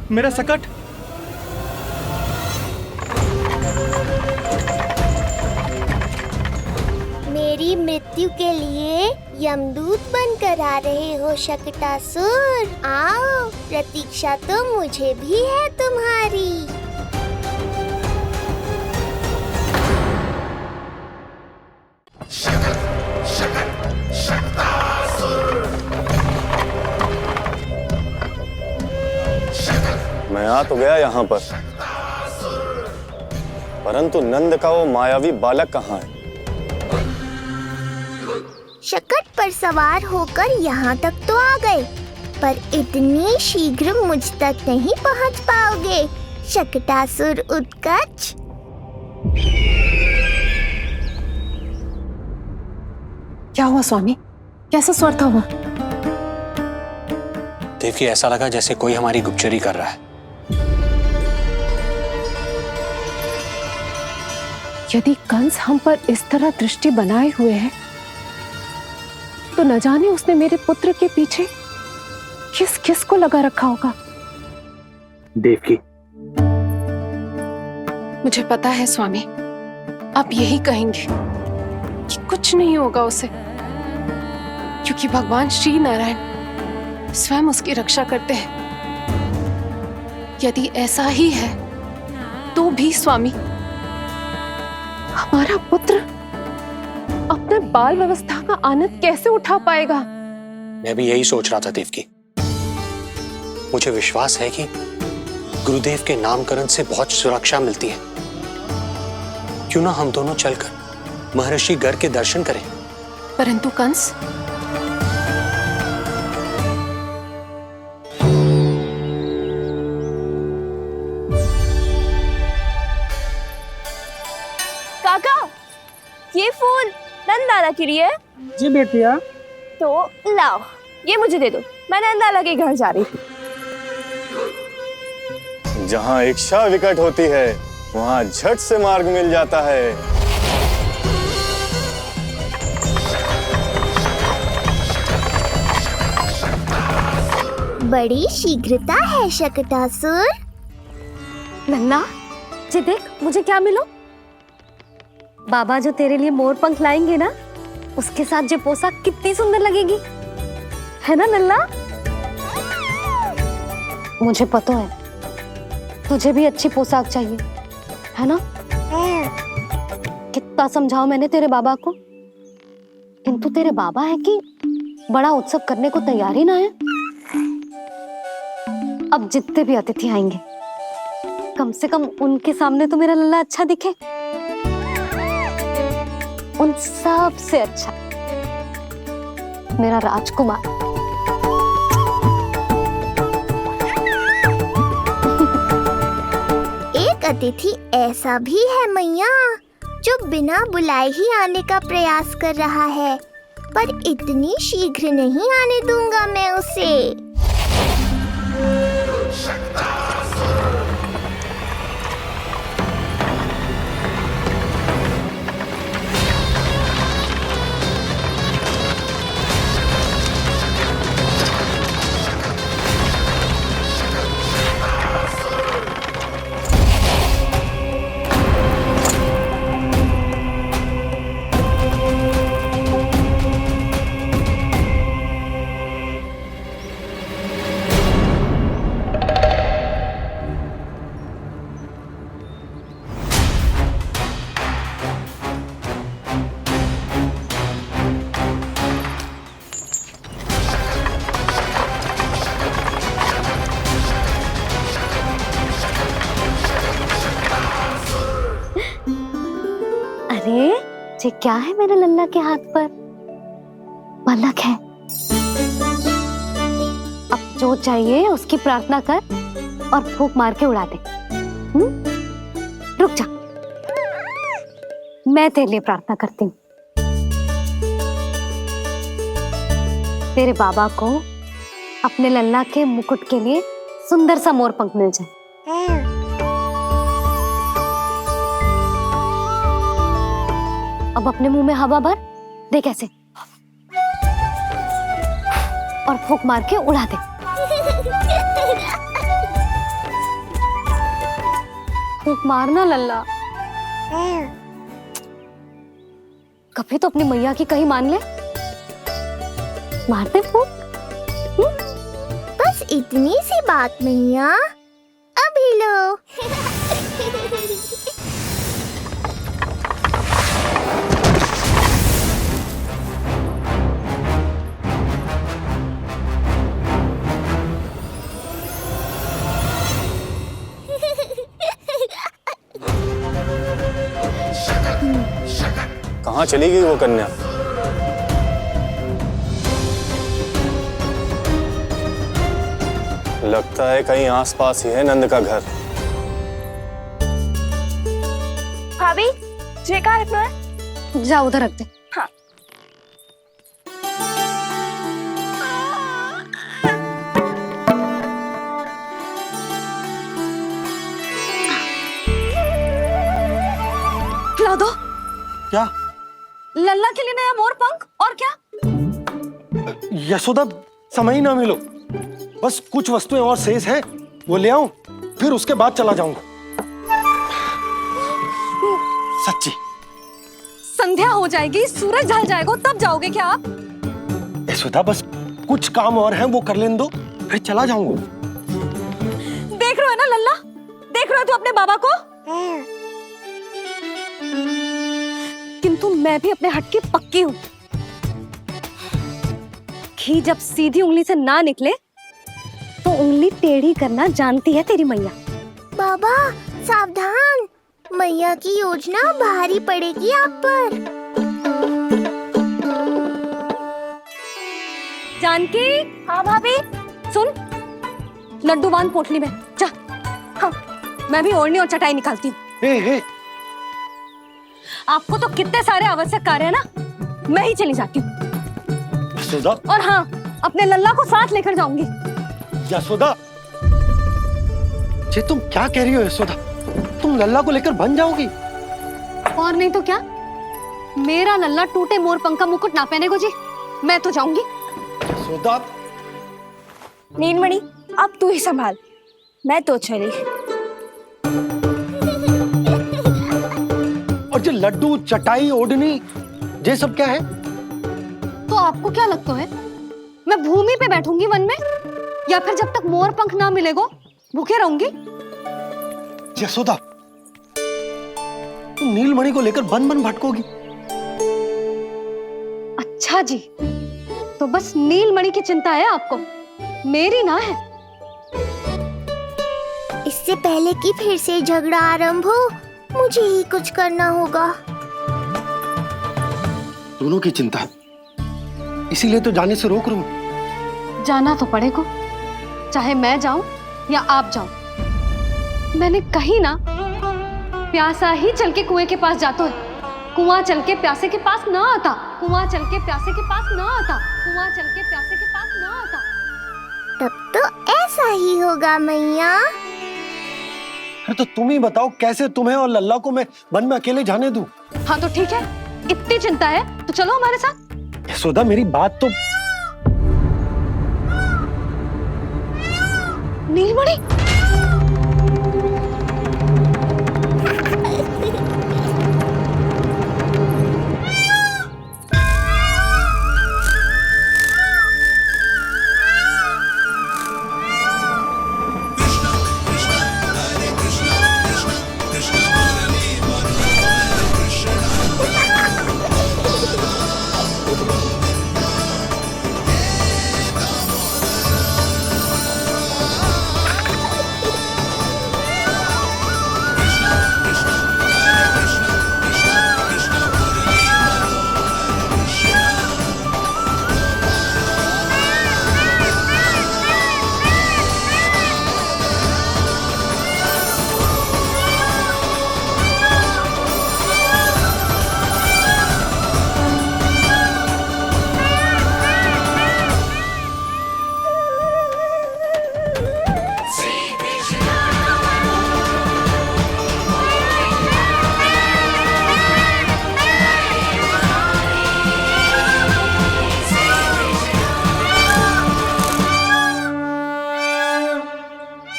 मेरा सकट। मेरी मृत्यु के लिए यमदूत बनकर आ रहे हो शकटासुर? आओ, प्रतीक्षा तो मुझे भी है तुम्हारी। मैं आ तो गया यहाँ पर, परंतु नंद का वो मायावी बालक कहाँ है? शकट पर सवार होकर यहाँ तक तो आ गए, पर इतनी शीघ्र मुझ तक नहीं पहुँच पाओगे शकटासुर उत्कच। क्या हुआ स्वामी? कैसा स्वर था वो? देवकी, ऐसा लगा जैसे कोई हमारी गुप्तचरी कर रहा है। यदि कंस हम पर इस तरह दृष्टि बनाए हुए है, तो न जाने उसने मेरे पुत्र के पीछे किस किस को लगा रखा होगा। देवकी, मुझे पता है स्वामी, आप यही कहेंगे कि कुछ नहीं होगा उसे, क्योंकि भगवान श्री नारायण स्वयं उसकी रक्षा करते हैं। यदि ऐसा ही है तो भी स्वामी, हमारा पुत्र अपने बाल व्यवस्था का आनंद कैसे उठा पाएगा? मैं भी यही सोच रहा था देवकी। मुझे विश्वास है कि गुरुदेव के नामकरण से बहुत सुरक्षा मिलती है। क्यों ना हम दोनों चलकर महर्षि गर्ग के दर्शन करें? परंतु कंस, काका, ये फूल नंदाला के लिए? जी बेटिया। तो लाओ, ये मुझे दे दो, मैं नंदाला के घर जा रही थी। जहाँ इच्छा विकट होती है, वहाँ झट से मार्ग मिल जाता है। बड़ी शीघ्रता है शकटासुर। नन्ना, जी देख मुझे क्या मिलो। बाबा जो तेरे लिए मोर पंख लाएंगे ना, उसके साथ जो पोशाक कितनी सुंदर लगेगी, है ना नन्ना? मुझे पता है तुझे भी अच्छी पोशाक चाहिए, है ना? कितना समझाओ मैंने तेरे बाबा को, किंतु तेरे बाबा है कि बड़ा उत्सव करने को तैयार ही ना है। अब जितने भी अतिथि आएंगे, कम से कम उनके सामने तो मेरा लल्ला अच्छा दिखे। उन सब से अच्छा मेरा राजकुमार। एक अतिथि ऐसा भी है मैया जो बिना बुलाए ही आने का प्रयास कर रहा है, पर इतनी शीघ्र नहीं आने दूंगा मैं उसे। अरे ये क्या है मेरे लल्ला के हाथ पर? पलक है। अब जो चाहिए उसकी प्रार्थना कर और फूंक मार के उड़ा दे। रुक जा, मैं तेरे लिए प्रार्थना करती हूँ। तेरे बाबा को अपने लल्ला के मुकुट के लिए सुंदर सा मोर पंख मिल जाए। अब अपने मुंह में हवा भर दे कैसे, और फूंक मार के उड़ा दे। फूंक मारना लल्ला। कभी तो अपनी मैया की कहीं मान ले। मारते फूंक। बस इतनी सी बात मैया, अभी लो। कहाँ चली गई वो कन्या? लगता है कहीं आसपास ही है नंद का घर। भाभी ये कहाँ रखना है? जा उधर रख दे। हाँ। खिला दो। क्या? लल्ला के लिए नया मोर पंख। और क्या? यशोदा, समय ही ना मिलो। बस कुछ वस्तुएं और शेष हैं, वो ले आऊं, फिर उसके बाद चला जाऊंगा। सच्ची। संध्या हो जाएगी, सूरज ढल जाएगा, तब जाओगे क्या आप? यशोदा, बस कुछ काम और हैं, वो कर लेने दो, फिर चला जाऊंगा। देख रहे हो ना लल्ला, देख रहे हो तू अपने बाबा को? किंतु मैं भी अपने हट की पक्की हूँ। घी जब सीधी उंगली से ना निकले तो उंगली टेढ़ी करना जानती है तेरी मैया। बाबा सावधान, मैया की योजना भारी पड़ेगी आप पर। जानकी। हाँ भाभी। सुन, लड्डू बांध पोटली में, जा। हाँ, मैं भी ओढ़नी और चटाई निकालती हूँ। आपको तो कितने सारे आवश्यक कार्य है ना, मैं ही चली जाती हूँ। यशोदा। और हाँ, अपने लल्ला को साथ लेकर जाऊंगी। यशोदा, ये तुम क्या कह रही हो यशोदा? तुम लल्ला को लेकर बन जाओगी? और नहीं तो क्या, मेरा लल्ला टूटे मोर पंख का मुकुट ना पहने को जी, मैं तो जाऊंगी। यशोदा। नीलमणि अब तू ही संभाल, मैं तो चली। और ये लड्डू, चटाई, ओढ़नी, ये सब क्या है? तो आपको क्या लगता है, मैं भूमि पे बैठूंगी वन में, या फिर जब तक मोर पंख ना मिलेगो भूखे रहूंगी? यशोदा, तुम नीलमणि को लेकर बन बन भटकोगी। अच्छा जी, तो बस नीलमणि की चिंता है आपको, मेरी ना है। इससे पहले कि फिर से झगड़ा आरंभ हो, मुझे ही कुछ करना होगा। दोनों की चिंता है, इसीलिए तो जाने से रोक रहा हूं। जाना तो पड़ेगा, चाहे मैं जाऊं या आप जाओ। मैंने कहीं ना प्यासा ही चल के कुएं के पास जाता है, कुआं चल के प्यासे के पास ना आता, कुआं चल के प्यासे के पास ना आता, कुआं चल के प्यासे के पास ना आता। तब तो ऐसा ही होगा मैया। अरे तो तुम ही बताओ कैसे तुम्हें और लल्ला को मैं वन में अकेले जाने दूं? हाँ तो ठीक है, इतनी चिंता है तो चलो हमारे साथ। यशोदा मेरी बात तो। नीलमणि,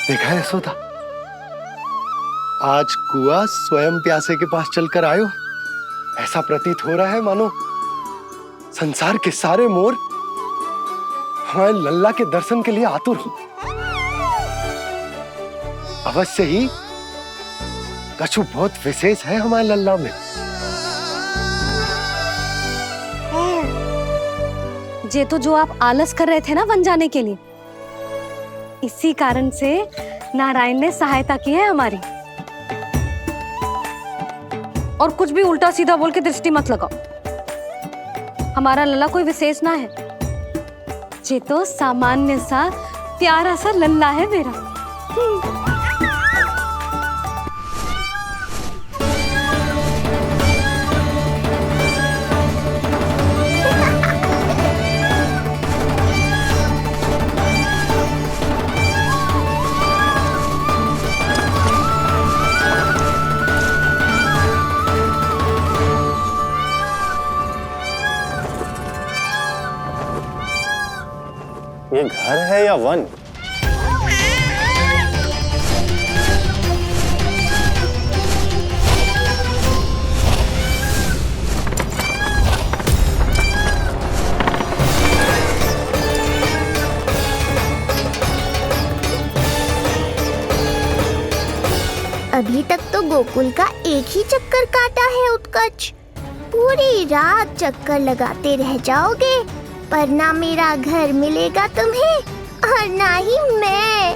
देखा है यशोदा, आज कुआं स्वयं प्यासे के पास चलकर आयो। ऐसा प्रतीत हो रहा है मानो संसार के सारे मोर हमारे लल्ला के दर्शन के लिए आतुर हो। अवश्य ही कछु बहुत विशेष है हमारे लल्ला में। ये तो जो आप आलस कर रहे थे ना वन जाने के लिए, इसी कारण से नारायण ने सहायता की है हमारी। और कुछ भी उल्टा सीधा बोल के दृष्टि मत लगाओ। हमारा लल्ला कोई विशेष ना है, ये तो सामान्य सा प्यारा सा लल्ला है मेरा। ये घर है या वन? अभी तक तो गोकुल का एक ही चक्कर काटा है उत्कर्ष। पूरी रात चक्कर लगाते रह जाओगे, पर ना मेरा घर मिलेगा तुम्हें और ना ही मैं।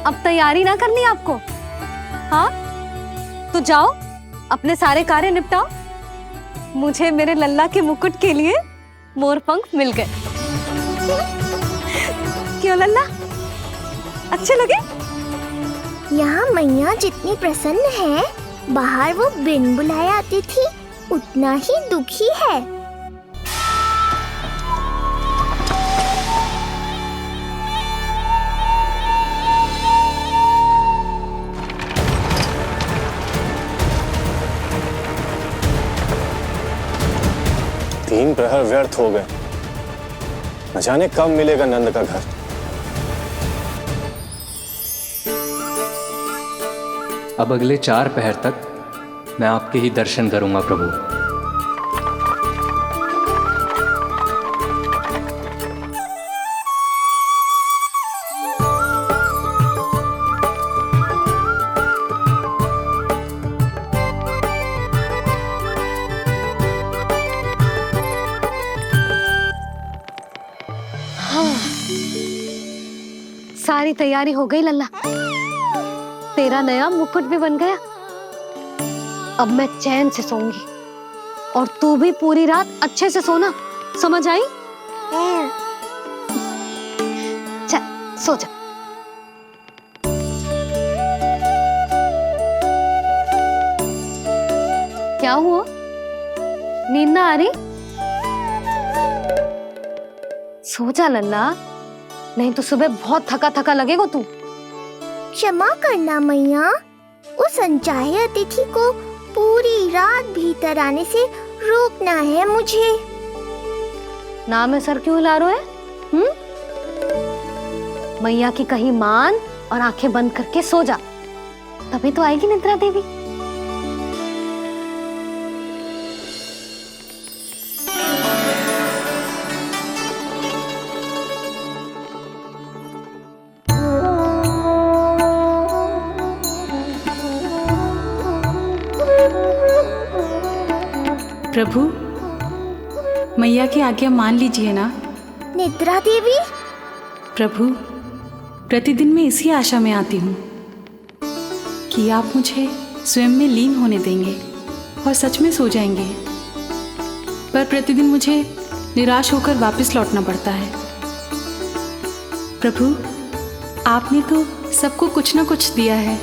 अब तैयारी ना करनी आपको? हाँ तो जाओ अपने सारे कार्य निपटाओ। मुझे मेरे लल्ला के मुकुट के लिए मोर पंख मिल गए। क्यों लल्ला, अच्छे लगे? यहाँ मैया जितनी प्रसन्न है, बाहर वो बिन बुलाए आती थी उतना ही दुखी है। तीन प्रहर व्यर्थ हो गए, न जाने कब मिलेगा नंद का घर। अब अगले 4 पहर तक मैं आपके ही दर्शन करूंगा प्रभु। तेरी तैयारी हो गई लल्ला, तेरा नया मुकुट भी बन गया। अब मैं चैन से सोऊंगी और तू भी पूरी रात अच्छे से सोना, समझ आई? चल सो जा। क्या हुआ, नींद ना आ रही? सो जा लल्ला, नहीं तो सुबह बहुत थका थका लगेगा तू। क्षमा करना मैया, उस अनचाहे अतिथि को पूरी रात भीतर आने से रोकना है मुझे। नाम में सर क्यों हिला रहे है? मैया की कही मान और आंखें बंद करके सो जा, तभी तो आएगी निद्रा देवी। प्रभु, मैया की आज्ञा मान लीजिए ना। निद्रा देवी? प्रभु, प्रतिदिन मैं इसी आशा में आती हूँ कि आप मुझे स्वयं में लीन होने देंगे और सच में सो जाएंगे, पर प्रतिदिन मुझे निराश होकर वापस लौटना पड़ता है। प्रभु, आपने तो सबको कुछ ना कुछ दिया है,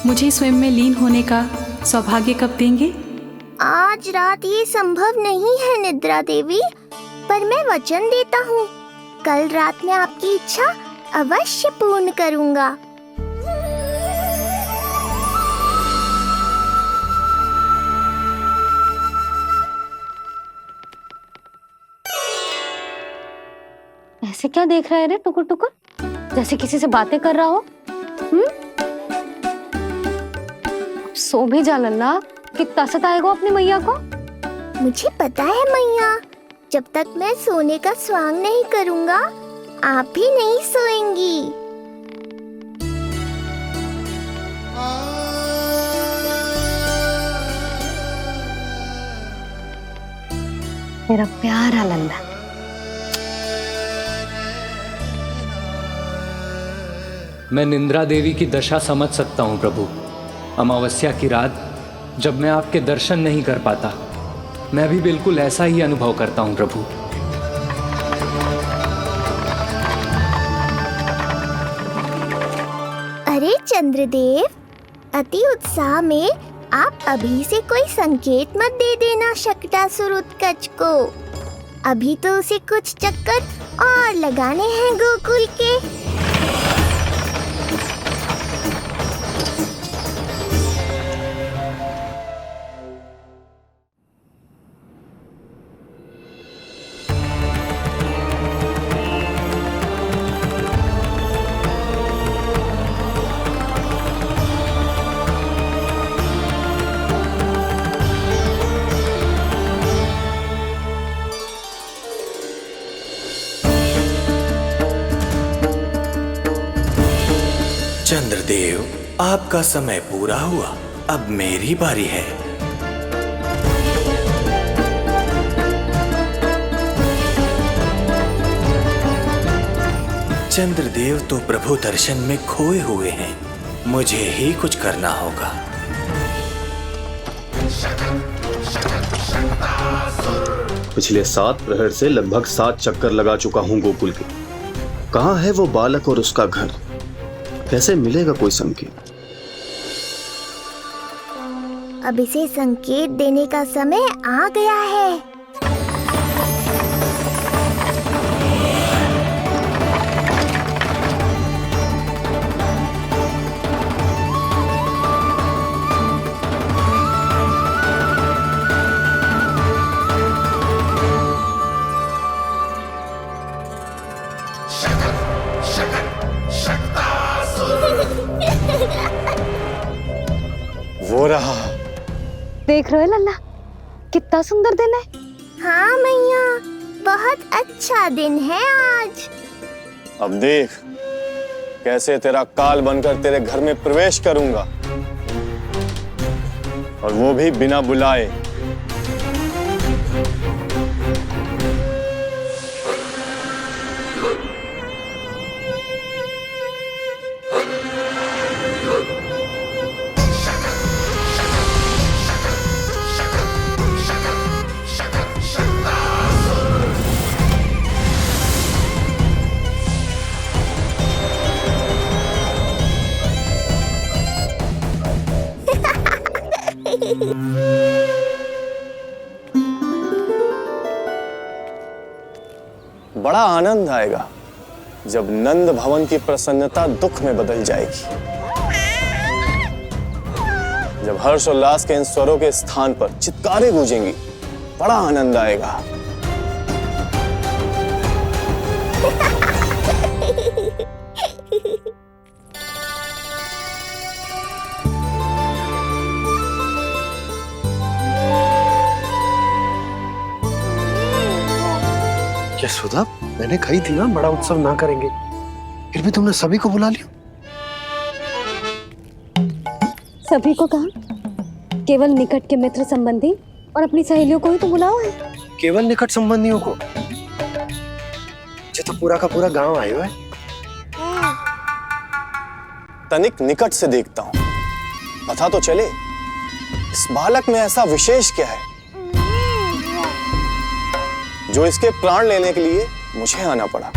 मुझे स्वयं में लीन होने का सौभाग्य कब देंगे? आज रात ये संभव नहीं है निद्रा देवी, पर मैं वचन देता हूँ कल रात में आपकी इच्छा अवश्य पूर्ण करूँगा। ऐसे क्या देख रहा है रे टुकुर टुकुर, जैसे किसी से बातें कर रहा हो? सो भी जा लल्ला, कितना सताएगा अपनी मैया को। मुझे पता है मैया, जब तक मैं सोने का स्वांग नहीं करूँगा आप भी नहीं सोएंगी। मेरा प्यारा लल्ला। मैं निंद्रा देवी की दशा समझ सकता हूँ प्रभु। अमावस्या की रात जब मैं आपके दर्शन नहीं कर पाता, मैं भी बिल्कुल ऐसा ही अनुभव करता हूँ प्रभु। अरे चंद्रदेव, अति उत्साह में आप अभी से कोई संकेत मत दे देना शकटासुर उत्कच को। अभी तो उसे कुछ चक्कर और लगाने हैं गोकुल के। चंद्रदेव, आपका समय पूरा हुआ, अब मेरी बारी है। चंद्रदेव तो प्रभु दर्शन में खोए हुए हैं, मुझे ही कुछ करना होगा। पिछले 7 प्रहर से लगभग 7 चक्कर लगा चुका हूँ गोकुल के। कहाँ है वो बालक और उसका घर? कैसे मिलेगा कोई संकेत? अब इसे संकेत देने का समय आ गया है। वो रहा। देख रहे हो लल्ला, कितना सुंदर दिन है। हाँ मैया, बहुत अच्छा दिन है आज। अब देख कैसे तेरा काल बनकर तेरे घर में प्रवेश करूंगा, और वो भी बिना बुलाए। बड़ा आनंद आएगा जब नंद भवन की प्रसन्नता दुख में बदल जाएगी, जब हर्षोल्लास के इन स्वरों के स्थान पर चित्कारें गूंजेंगी। बड़ा आनंद आएगा। यशोदा, मैंने कही थी ना बड़ा उत्सव ना करेंगे, फिर भी तुमने सभी को बुला लिया। सभी को कहा? केवल निकट के मित्र संबंधी और अपनी सहेलियों को ही तो बुलाओ है। केवल निकट संबंधियों को? ये तो पूरा का पूरा गांव आया हुआ है। तनिक निकट से देखता हूं, पता तो चले इस बालक में ऐसा विशेष क्या है जो इसके प्राण लेने के लिए मुझे आना पड़ा।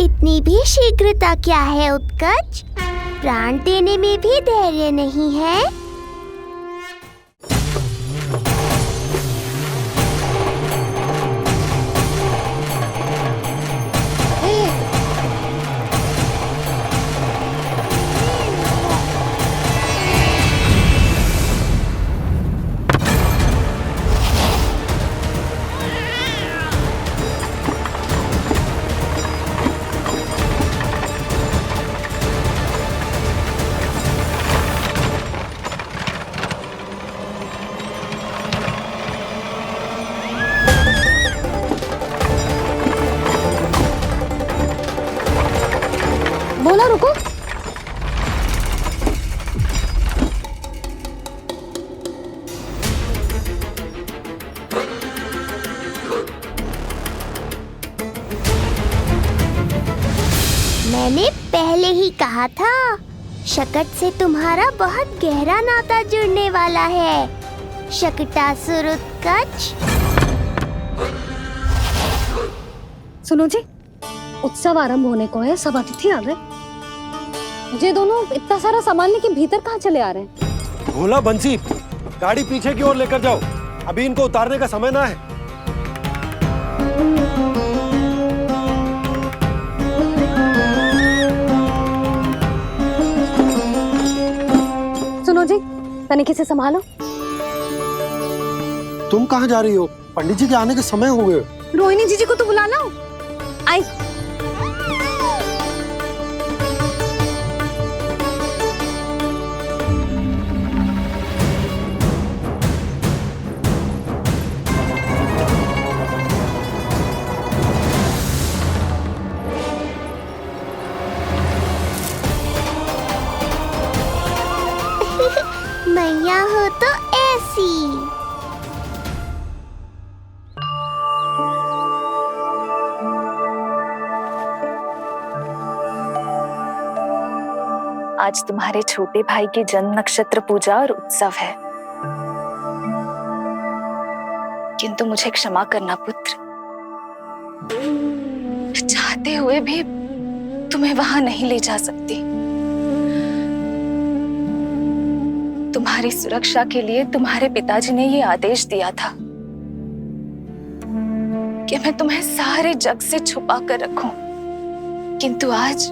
इतनी भी शीघ्रता क्या है उत्कर्ष? प्राण देने में भी धैर्य नहीं है। बोला रुको। मैंने पहले ही कहा था, शकट से तुम्हारा बहुत गहरा नाता जुड़ने वाला है। शकटासुर उत्कर्ष। सुनो जी, उत्सव आरंभ होने को है, सब अतिथि आ गए। ये दोनों इतना सारा सामान लेके भीतर कहाँ चले आ रहे हैं? भोला, बंसी, गाड़ी पीछे की ओर लेकर जाओ, अभी इनको उतारने का समय ना है। सुनो जी, तनिक से संभालो। तुम कहाँ जा रही हो? पंडित जी के आने के समय हो गए। रोहिणी जीजी को तो बुला लो। आई। मैया हो तो ऐसी। आज तुम्हारे छोटे भाई की जन्म नक्षत्र पूजा और उत्सव है, किंतु मुझे क्षमा करना पुत्र, चाहते हुए भी तुम्हें वहां नहीं ले जा सकती। तुम्हारी सुरक्षा के लिए तुम्हारे पिताजी ने ये आदेश दिया था कि मैं तुम्हें सारे जग से छुपा कर रखूं, किंतु आज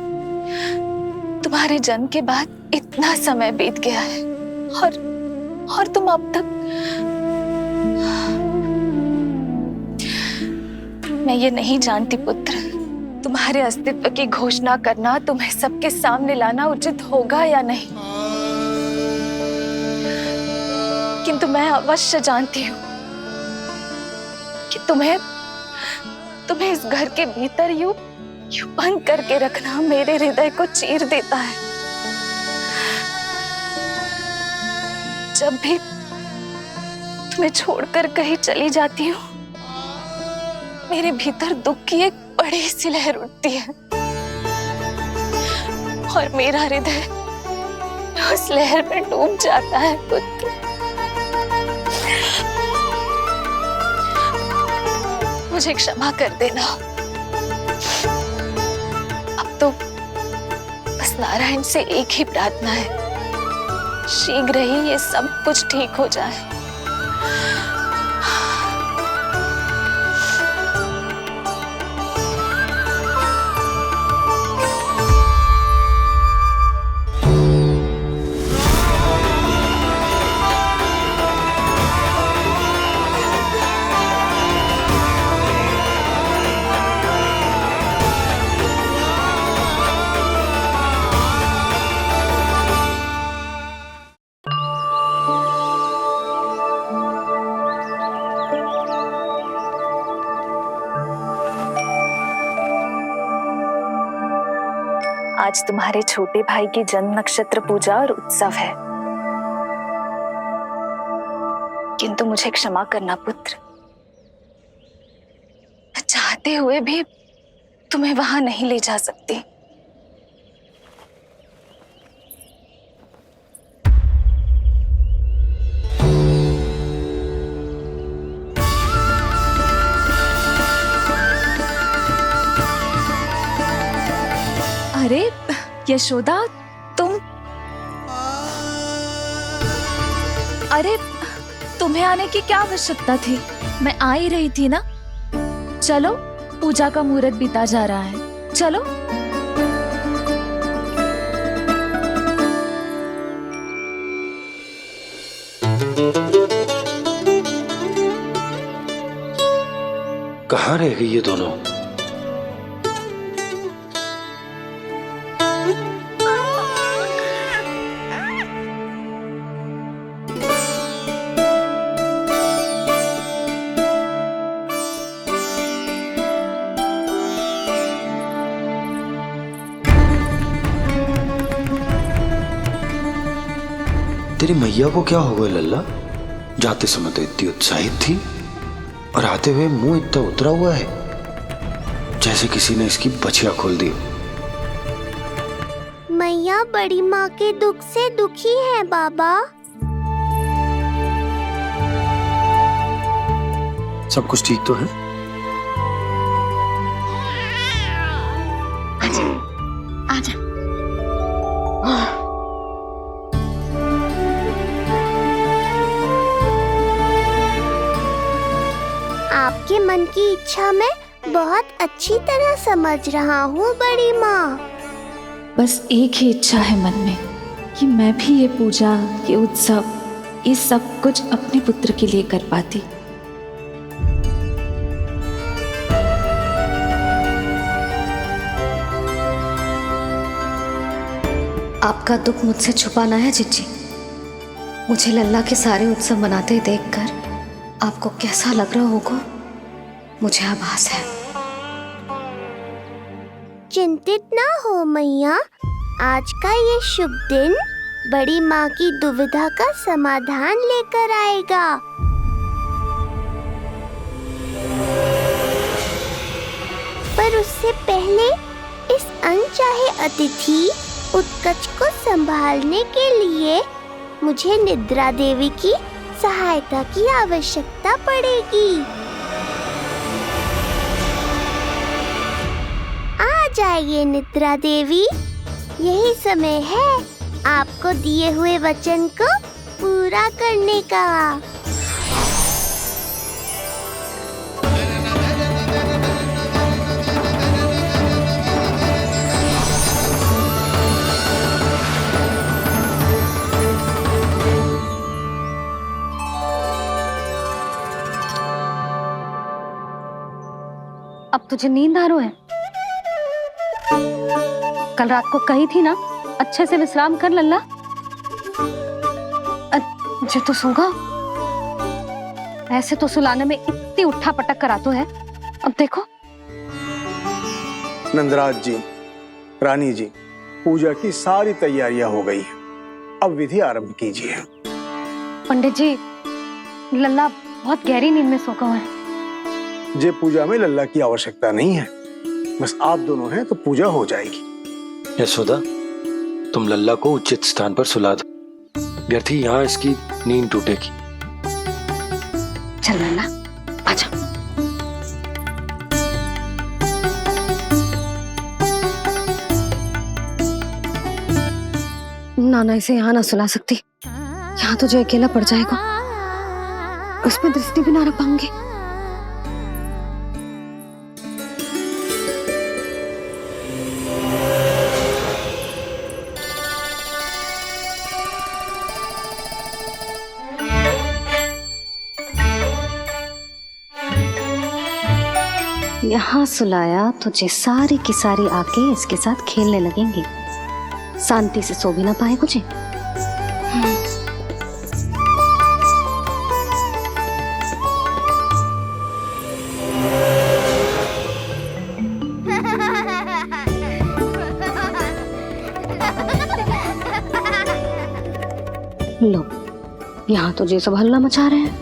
तुम्हारे जन्म के बाद इतना समय बीत गया है और तुम अब तक। मैं ये नहीं जानती पुत्र, तुम्हारे अस्तित्व की घोषणा करना, तुम्हें सबके सामने लाना उचित होगा या नहीं, किंतु मैं अवश्य जानती हूँ कि तुम्हें इस घर के भीतर यूं बंद करके रखना मेरे हृदय को चीर देता है। जब भी तुम्हें छोड़कर कहीं चली जाती हूँ, मेरे भीतर दुख की एक बड़ी सी लहर उठती है और मेरा हृदय उस लहर में डूब जाता है पुत्र। मुझे क्षमा कर देना। अब तो बस नारायण से एक ही प्रार्थना है शीघ्र ही ये सब कुछ ठीक हो जाए। आज तुम्हारे छोटे भाई की जन्म नक्षत्र पूजा और उत्सव है, किंतु मुझे क्षमा करना पुत्र, मैं चाहते हुए भी तुम्हें वहां नहीं ले जा सकती। अरे यशोदा, अरे तुम्हें आने की क्या आवश्यकता थी? मैं आ ही रही थी ना। चलो, पूजा का मुहूर्त बीता जा रहा है, चलो। कहाँ रह गई ये दोनों? तेरी मैया को क्या हो गया लल्ला? जाते समय तो इतनी उत्साहित थी और आते हुए मुंह इतना उतरा हुआ है जैसे किसी ने इसकी बछिया खोल दी। मैया बड़ी माँ के दुख से दुखी है बाबा। सब कुछ ठीक तो है? आजा। आपके मन की इच्छा मैं बहुत अच्छी तरह समझ रहा हूँ बड़ी माँ। बस एक ही इच्छा है मन में कि मैं भी ये पूजा, ये उत्सव, ये सब कुछ अपने पुत्र के लिए कर पाती। आपका दुख मुझसे छुपाना है जिज्जी। मुझे लल्ला के सारे उत्सव मनाते देखकर आपको कैसा लग रहा होगा, मुझे आभास है। चिंतित ना हो मैया, आज का ये शुभ दिन बड़ी माँ की दुविधा का समाधान लेकर आएगा। पर उससे पहले इस अनचाहे अतिथि उत्कच को संभालने के लिए मुझे निद्रा देवी की सहायता की आवश्यकता पड़ेगी। आ जाइए निद्रा देवी, यही समय है आपको दिए हुए वचन को पूरा करने का। अब तुझे नींद आ रही है? कल रात को कही थी ना अच्छे से विश्राम कर लल्ला। जो तो सोगा, ऐसे तो सुलाने में इतनी उठा पटक करा तो है। अब देखो। नंदराज जी, रानी जी, पूजा की सारी तैयारियां हो गई हैं। अब विधि आरंभ कीजिए। पंडित जी, लल्ला बहुत गहरी नींद में सो गया है। जे पूजा में लल्ला की आवश्यकता नहीं है, बस आप दोनों हैं तो पूजा हो जाएगी। यशोदा, तुम लल्ला को उचित स्थान पर सुला दो, व्यर्थी यहाँ इसकी नींद टूटेगी। चल लल्ला, आजा। नाना इसे यहाँ ना सुला सकती। यहाँ तुझे अकेला पड़ जाएगा, उसमें दृष्टि भी ना रख पाऊंगी। यहाँ सुलाया तुझे सारी की सारी आके इसके साथ खेलने लगेंगी, शांति से सो भी ना पाए कुछ। लो, यहाँ तो ये सब हल्ला मचा रहे हैं।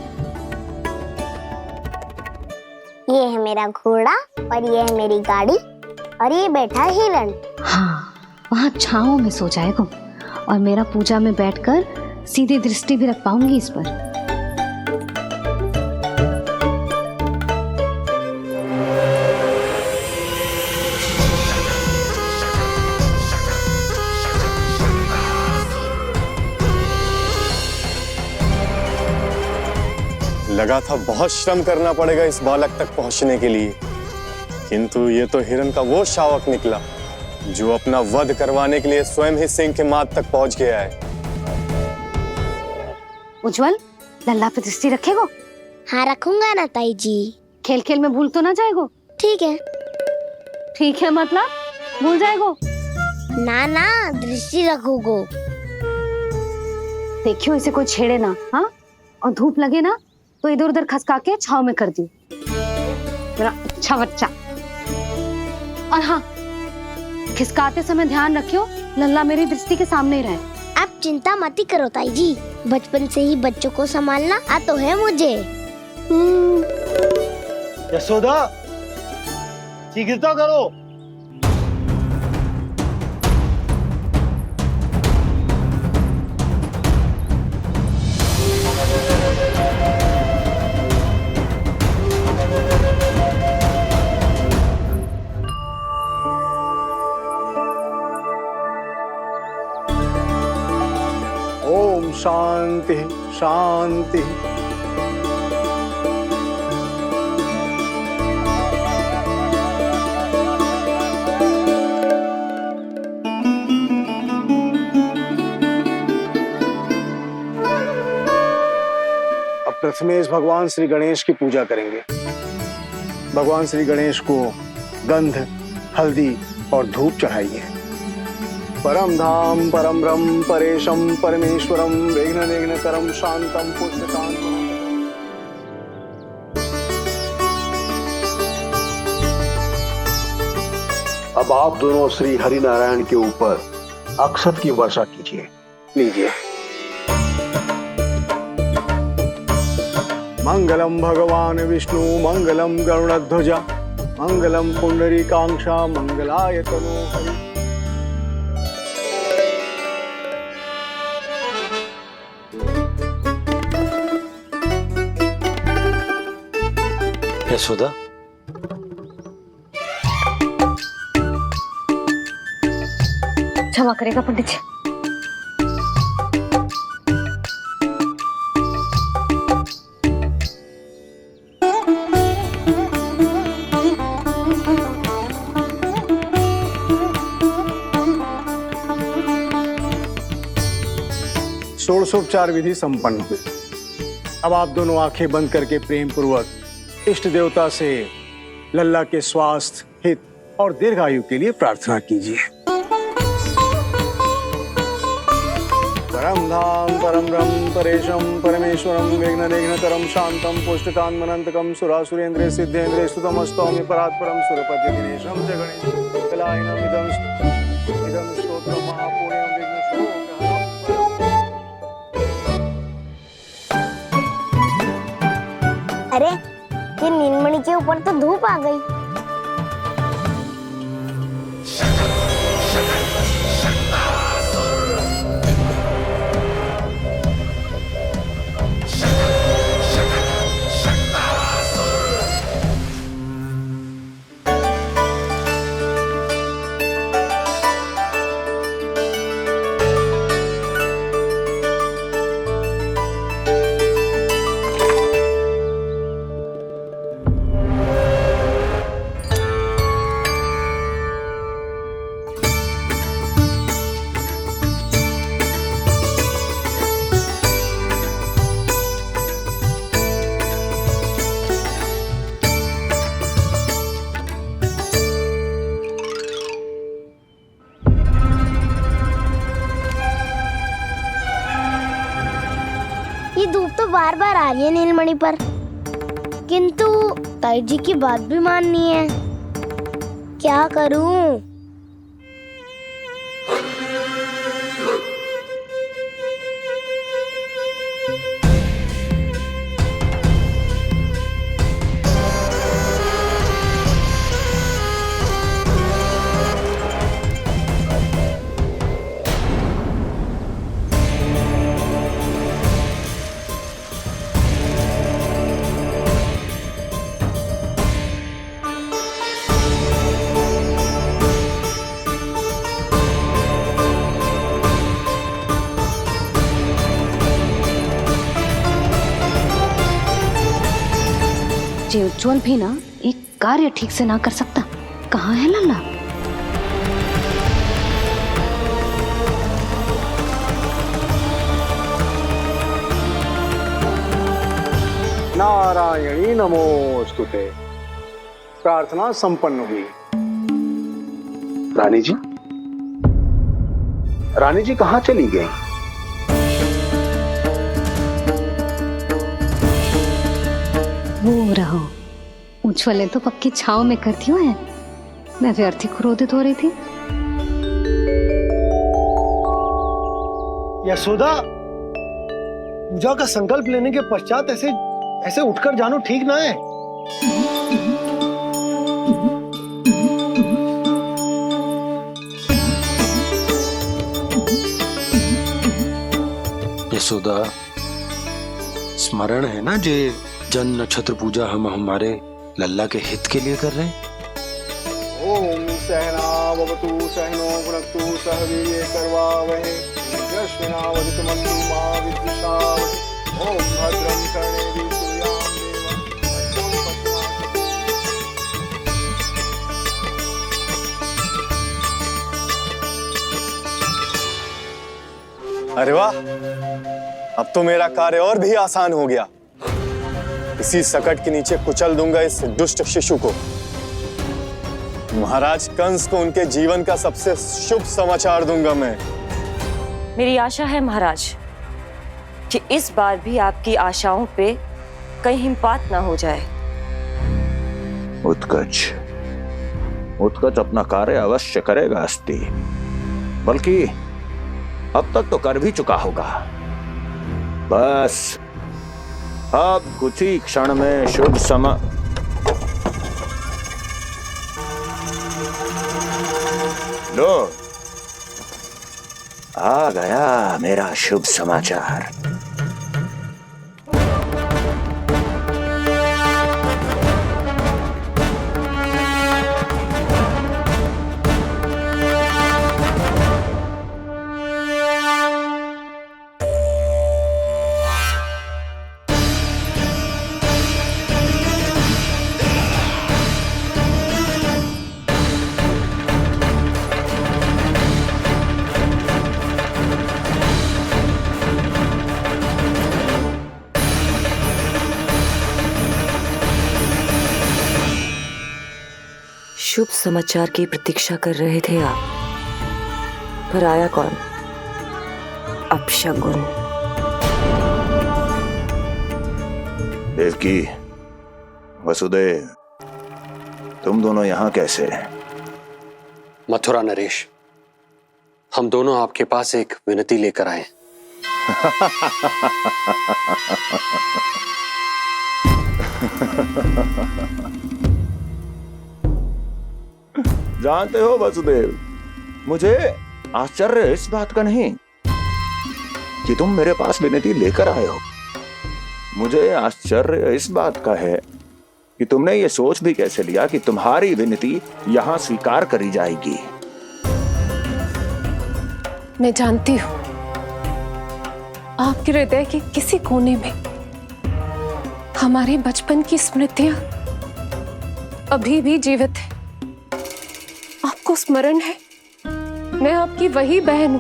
ये है मेरा घोड़ा और ये है मेरी गाड़ी और ये बैठा है हिरण। हाँ, वहाँ छांव में सो जाएगा और मेरा पूजा में बैठकर सीधी दृष्टि भी रख पाऊंगी इस पर। लगा था बहुत श्रम करना पड़ेगा इस बालक तक पहुंचने के लिए, किंतु ये तो हिरण का वो शावक निकला जो अपना वध करवाने के लिए स्वयं ही सिंह के माथ तक पहुंच गया है। उज्जवल, लल्ला पे दृष्टि रखेगो? हाँ रखूंगा ना ताई जी। खेल खेल में भूल तो ना जाएगो? ठीक है। ठीक है मतलब भूल जाएगो? ना ना, दृष्टि रखोगो। देखियो इसे कोई छेड़े ना, हाँ? और धूप लगे ना तो इधर उधर खसका के छाव में कर दी। मेरा अच्छा बच्चा। और हाँ, खिसकाते समय ध्यान रखियो लल्ला मेरी दृष्टि के सामने ही रहे। आप चिंता मत ही करो ताई जी, बचपन से ही बच्चों को संभालना आता है मुझे। यशोदा, शीघ्रता करो। ओम शांति शांति। अब प्रथमेश भगवान श्री गणेश की पूजा करेंगे। भगवान श्री गणेश को गंध, हल्दी और धूप चढ़ाइए। परम धाम परम ब्रह्म परेशम परमेश्वरम विघ्न निघ्नकरम शांतम पुष्टकांतम। अब आप दोनों श्री हरि नारायण के ऊपर अक्षत की वर्षा कीजिए। लीजिए। मंगलम भगवान विष्णु मंगलम गरुड़ध्वजा मंगलम पुंडरीकांक्षा मंगलाय तनोहरि। यशोदा, क्षमा करेगा पंडित जी। षोडशोपचार विधि संपन्न हुई। अब आप दोनों आंखें बंद करके प्रेम पूर्वक इष्ट देवता से लल्ला के स्वास्थ्य, हित और दीर्घायु के लिए प्रार्थना कीजिए। परम धाम परम ब्रह्म परेशम परमेश्वरम विघ्न निघ्नकरम शांतम पुष्टकांतमनंतकम सुरासुरेंद्र सिद्धेंद्र स्तुतमस्तौमि परात्परम सुरपति दिनेशम च गणेश कलायनम इदं स्तोत्रम महापुण्यम विघ्नशोकहरम। अरे ये नीलमणि के ऊपर तो धूप आ गई। धूप तो बार बार आ रही है नीलमणि पर, किंतु ताई जी की बात भी माननी है। क्या करूं? जे उज्जवल भी ना एक कार्य ठीक से ना कर सकता, कहाँ है लल्ला? नारायणी नमोस्तुते। प्रार्थना संपन्न हुई। रानी जी, रानी जी कहाँ चली गई? वो रहो, उज्जवल ने तो पक्की छाव में कर दियो है। मैं व्यर्थ ही क्रोधित हो रही थी। यशोदा, पूजा का संकल्प लेने के पश्चात ऐसे उठकर जानो ठीक ना है। यशोदा, स्मरण है ना जे जन नक्षत्र पूजा हम हमारे लल्ला के हित के लिए कर रहे हैं। ओम सहनावतु सहनो भुनक्तु सह वीर्यं करवावहै तेजस्विनावधीतमस्तु मा विद्विषावहै। ओम भद्रं कर्णेभिः सूर्यां देवं अरे वाह, अब तो मेरा कार्य और भी आसान हो गया। इसी सकट के नीचे कुचल दूंगा इस दुष्ट शिशु को। महाराज कंस को उनके जीवन का सबसे शुभ समाचार दूंगा मैं। मेरी आशा है महाराज कि इस बार भी आपकी आशाओं पे कहीं हिमपात ना हो जाए। उत्कच अपना कार्य अवश्य करेगा अस्ति, बल्कि अब तक तो कर भी चुका होगा। बस अब कुछ ही क्षण में शुभ समय। लो, आ गया मेरा शुभ समाचार। शुभ समाचार की प्रतीक्षा कर रहे थे आप, पर आया कौन? अपशगुन। देवकी, वसुदेव, तुम दोनों यहाँ कैसे? मथुरा नरेश, हम दोनों आपके पास एक विनती लेकर आए। जानते हो वसुदेव, मुझे आश्चर्य इस बात का नहीं कि तुम मेरे पास विनती लेकर आए हो। मुझे आश्चर्य इस बात का है कि तुमने ये सोच भी कैसे लिया कि तुम्हारी विनती यहां स्वीकार करी जाएगी। मैं जानती हूँ आपके हृदय के किसी कोने में हमारे बचपन की स्मृतियां अभी भी जीवित है। आपको स्मरण है, मैं आपकी वही बहन हूं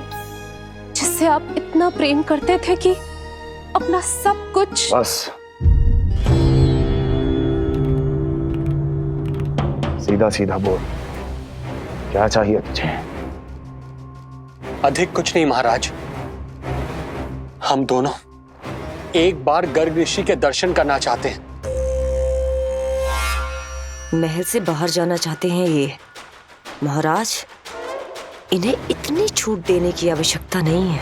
जिससे आप इतना प्रेम करते थे कि अपना सब कुछ। बस सीधा सीधा बोल, क्या चाहिए तुझे? अधिक कुछ नहीं महाराज, हम दोनों एक बार गर्ग ऋषि के दर्शन करना चाहते हैं। महल से बाहर जाना चाहते हैं ये। महाराज, इन्हें इतनी छूट देने की आवश्यकता नहीं है।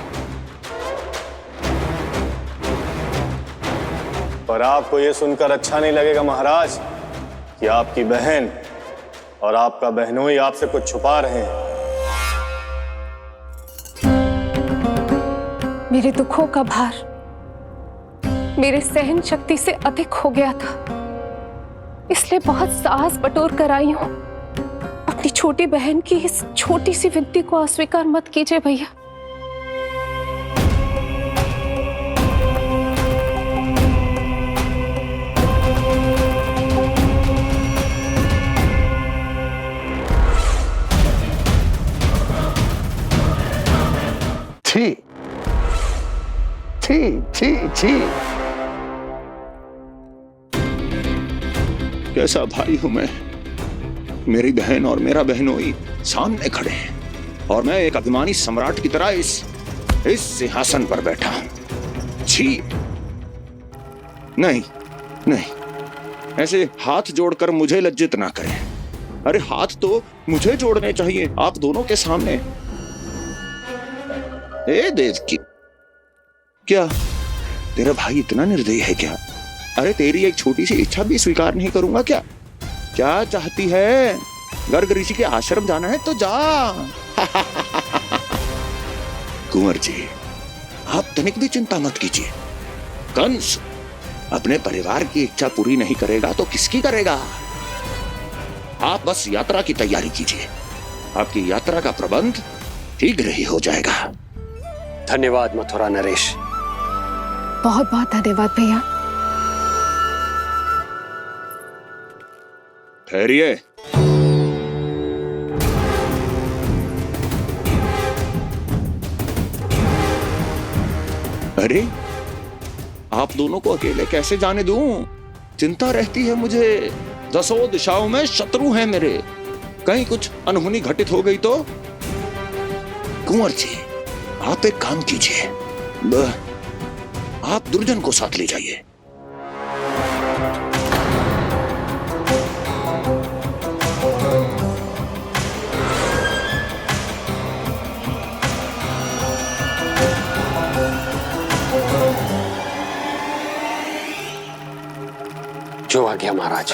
पर आपको ये सुनकर अच्छा नहीं लगेगा महाराज कि आपकी बहन और आपका बहनोई आपसे कुछ छुपा रहे हैं। मेरे दुखों का भार मेरे सहन शक्ति से अधिक हो गया था, इसलिए बहुत साहस बटोर कर आई हूं। अपनी छोटी बहन की इस छोटी सी विनती को अस्वीकार मत कीजिए भैया। छी छी छी छी, कैसा भाई हूं मैं। मेरी बहन और मेरा बहनोई सामने खड़े हैं और मैं एक अभिमानी सम्राट की तरह इस सिंहासन पर बैठा हूं। छी, नहीं नहीं, ऐसे हाथ जोड़कर मुझे लज्जित ना करें। अरे हाथ तो मुझे जोड़ने चाहिए आप दोनों के सामने। ए देवकी, क्या तेरा भाई इतना निर्दयी है क्या? अरे तेरी एक छोटी सी इच्छा भी स्वीकार नहीं करूंगा क्या? क्या चाहती है? गर्ग ऋषि के आश्रम जाना है तो जा। कुंवर जी, आप तनिक भी चिंता मत कीजिए। कंस अपने परिवार की इच्छा पूरी नहीं करेगा तो किसकी करेगा? आप बस यात्रा की तैयारी कीजिए, आपकी यात्रा का प्रबंध शीघ्र ही हो जाएगा। धन्यवाद मथुरा नरेश। बहुत बहुत धन्यवाद भैया। ठहरिए। अरे आप दोनों को अकेले कैसे जाने दूं? चिंता रहती है मुझे। दसों दिशाओं में शत्रु हैं मेरे, कहीं कुछ अनहोनी घटित हो गई तो। कुंवर जी, आप एक काम कीजिए, आप दुर्जन को साथ ले जाइए। जो आ गया महाराज।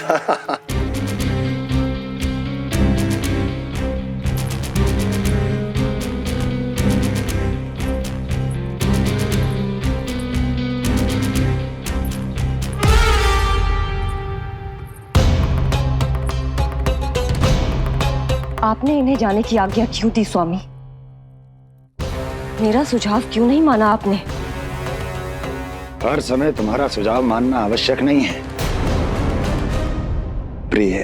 आपने इन्हें जाने की आज्ञा क्यों दी स्वामी? मेरा सुझाव क्यों नहीं माना आपने? हर समय तुम्हारा सुझाव मानना आवश्यक नहीं है प्रिय।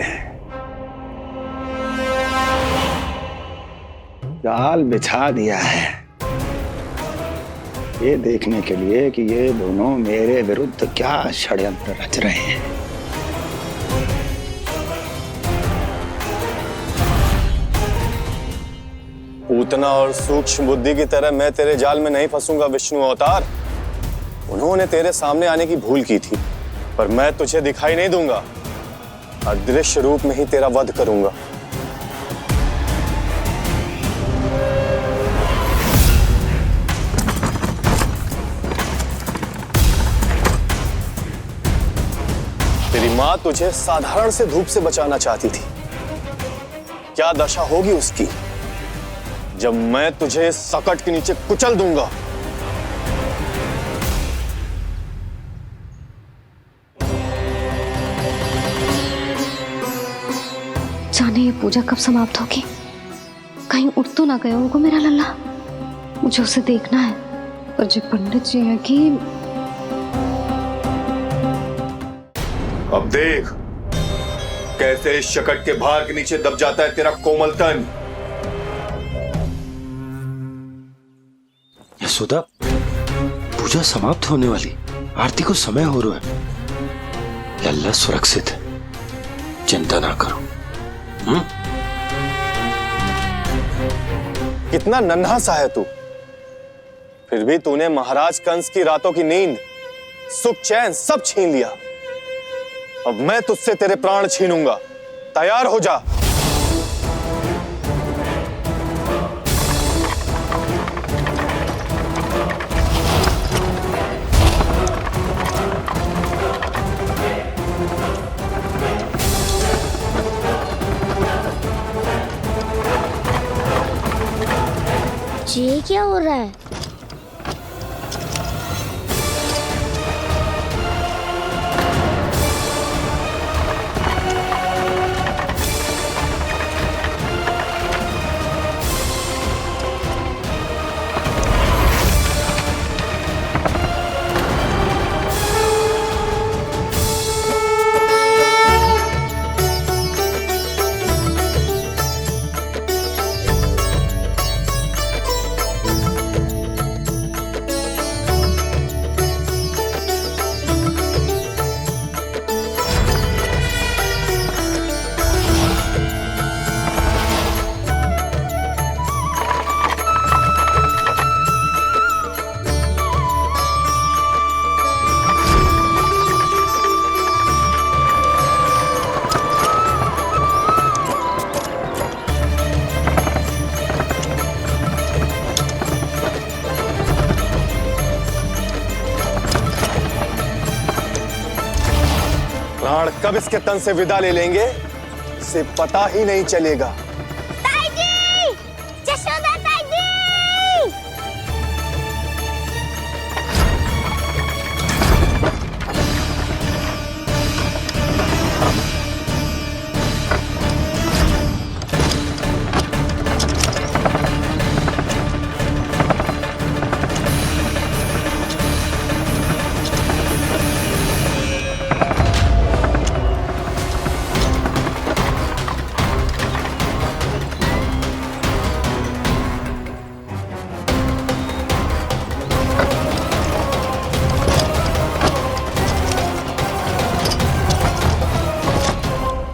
जाल बिछा दिया है ये देखने के लिए कि ये दोनों मेरे विरुद्ध क्या षड्यंत्र रच रहे हैं। पूतना और सूक्ष्म बुद्धि की तरह मैं तेरे जाल में नहीं फंसूंगा विष्णु अवतार। उन्होंने तेरे सामने आने की भूल की थी, पर मैं तुझे दिखाई नहीं दूंगा। अदृश्य रूप में ही तेरा वध करूंगा। तेरी मां तुझे साधारण से धूप से बचाना चाहती थी। क्या दशा होगी उसकी जब मैं तुझे इस सकट के नीचे कुचल दूंगा। जाने ये पूजा कब समाप्त होगी? कहीं उठ तो ना गया उनको मेरा लल्ला। मुझे उसे देखना है। पर जो पंडित जी है कि अब देख कैसे इस शकट के भार के नीचे दब जाता है तेरा कोमल तन। यशोदा, पूजा समाप्त होने वाली, आरती को समय हो रहा है। लल्ला सुरक्षित है, चिंता ना करो। कितना नन्हा सा है तू, फिर भी तूने महाराज कंस की रातों की नींद सुख चैन सब छीन लिया। अब मैं तुझसे तेरे प्राण छीनूंगा। तैयार हो जा। ये क्या हो रहा है? प्राण कब इसके तन से विदा ले लेंगे इसे पता ही नहीं चलेगा। ताई जी! जशोदा ताई जी!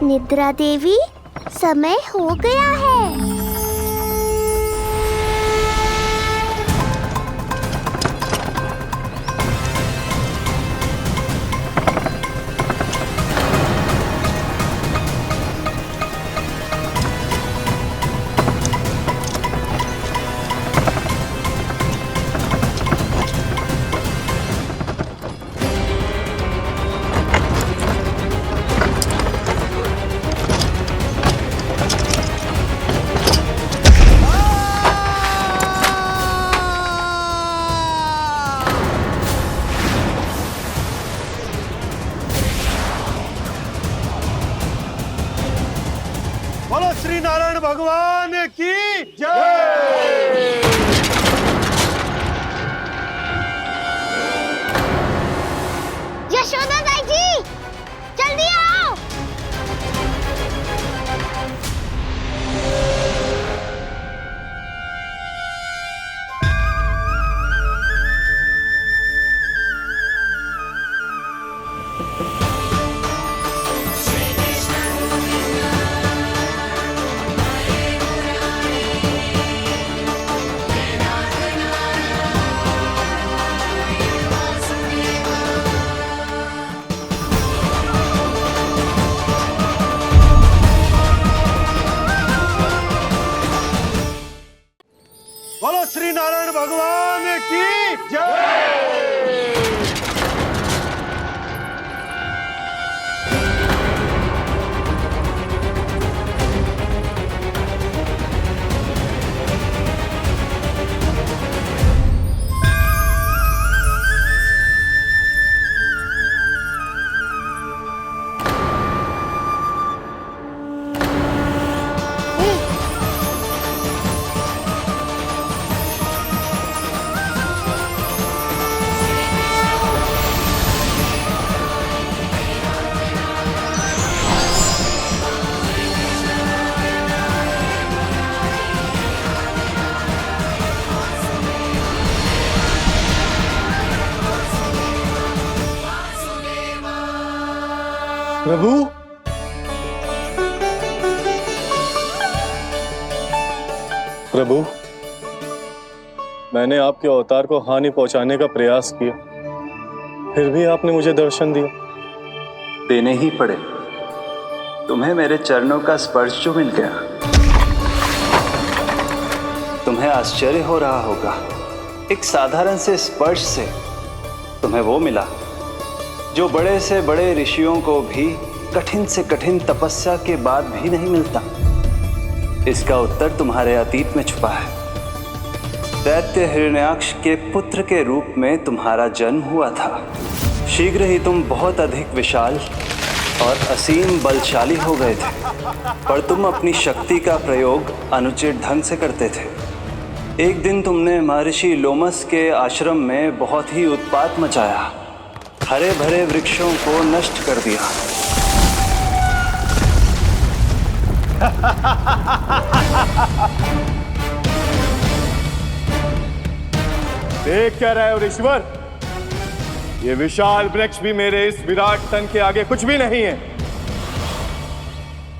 निद्रा देवी, समय हो गया है। बोलो श्री नारायण भगवान की जय। यशोदा ताई जी, जल्दी आओ। बोलो श्री नारायण भगवान की जय। प्रभु, प्रभु, मैंने आपके अवतार को हानि पहुंचाने का प्रयास किया, फिर भी आपने मुझे दर्शन दिया। देने ही पड़े। तुम्हें मेरे चरणों का स्पर्श जो मिल गया, तुम्हें आश्चर्य हो रहा होगा। एक साधारण से स्पर्श से तुम्हें वो मिला जो बड़े से बड़े ऋषियों को भी कठिन से कठिन तपस्या के बाद भी नहीं मिलता। इसका उत्तर तुम्हारे अतीत में छुपा है। दैत्य हिरण्याक्ष के पुत्र के रूप में तुम्हारा जन्म हुआ था। शीघ्र ही तुम बहुत अधिक विशाल और असीम बलशाली हो गए थे, पर तुम अपनी शक्ति का प्रयोग अनुचित ढंग से करते थे। एक दिन तुमने महर्षि लोमस के आश्रम में बहुत ही उत्पात मचाया, हरे भरे वृक्षों को नष्ट कर दिया। देख क्या रहे हो ऋषिवर? ये विशाल वृक्ष भी मेरे इस विराट तन के आगे कुछ भी नहीं है।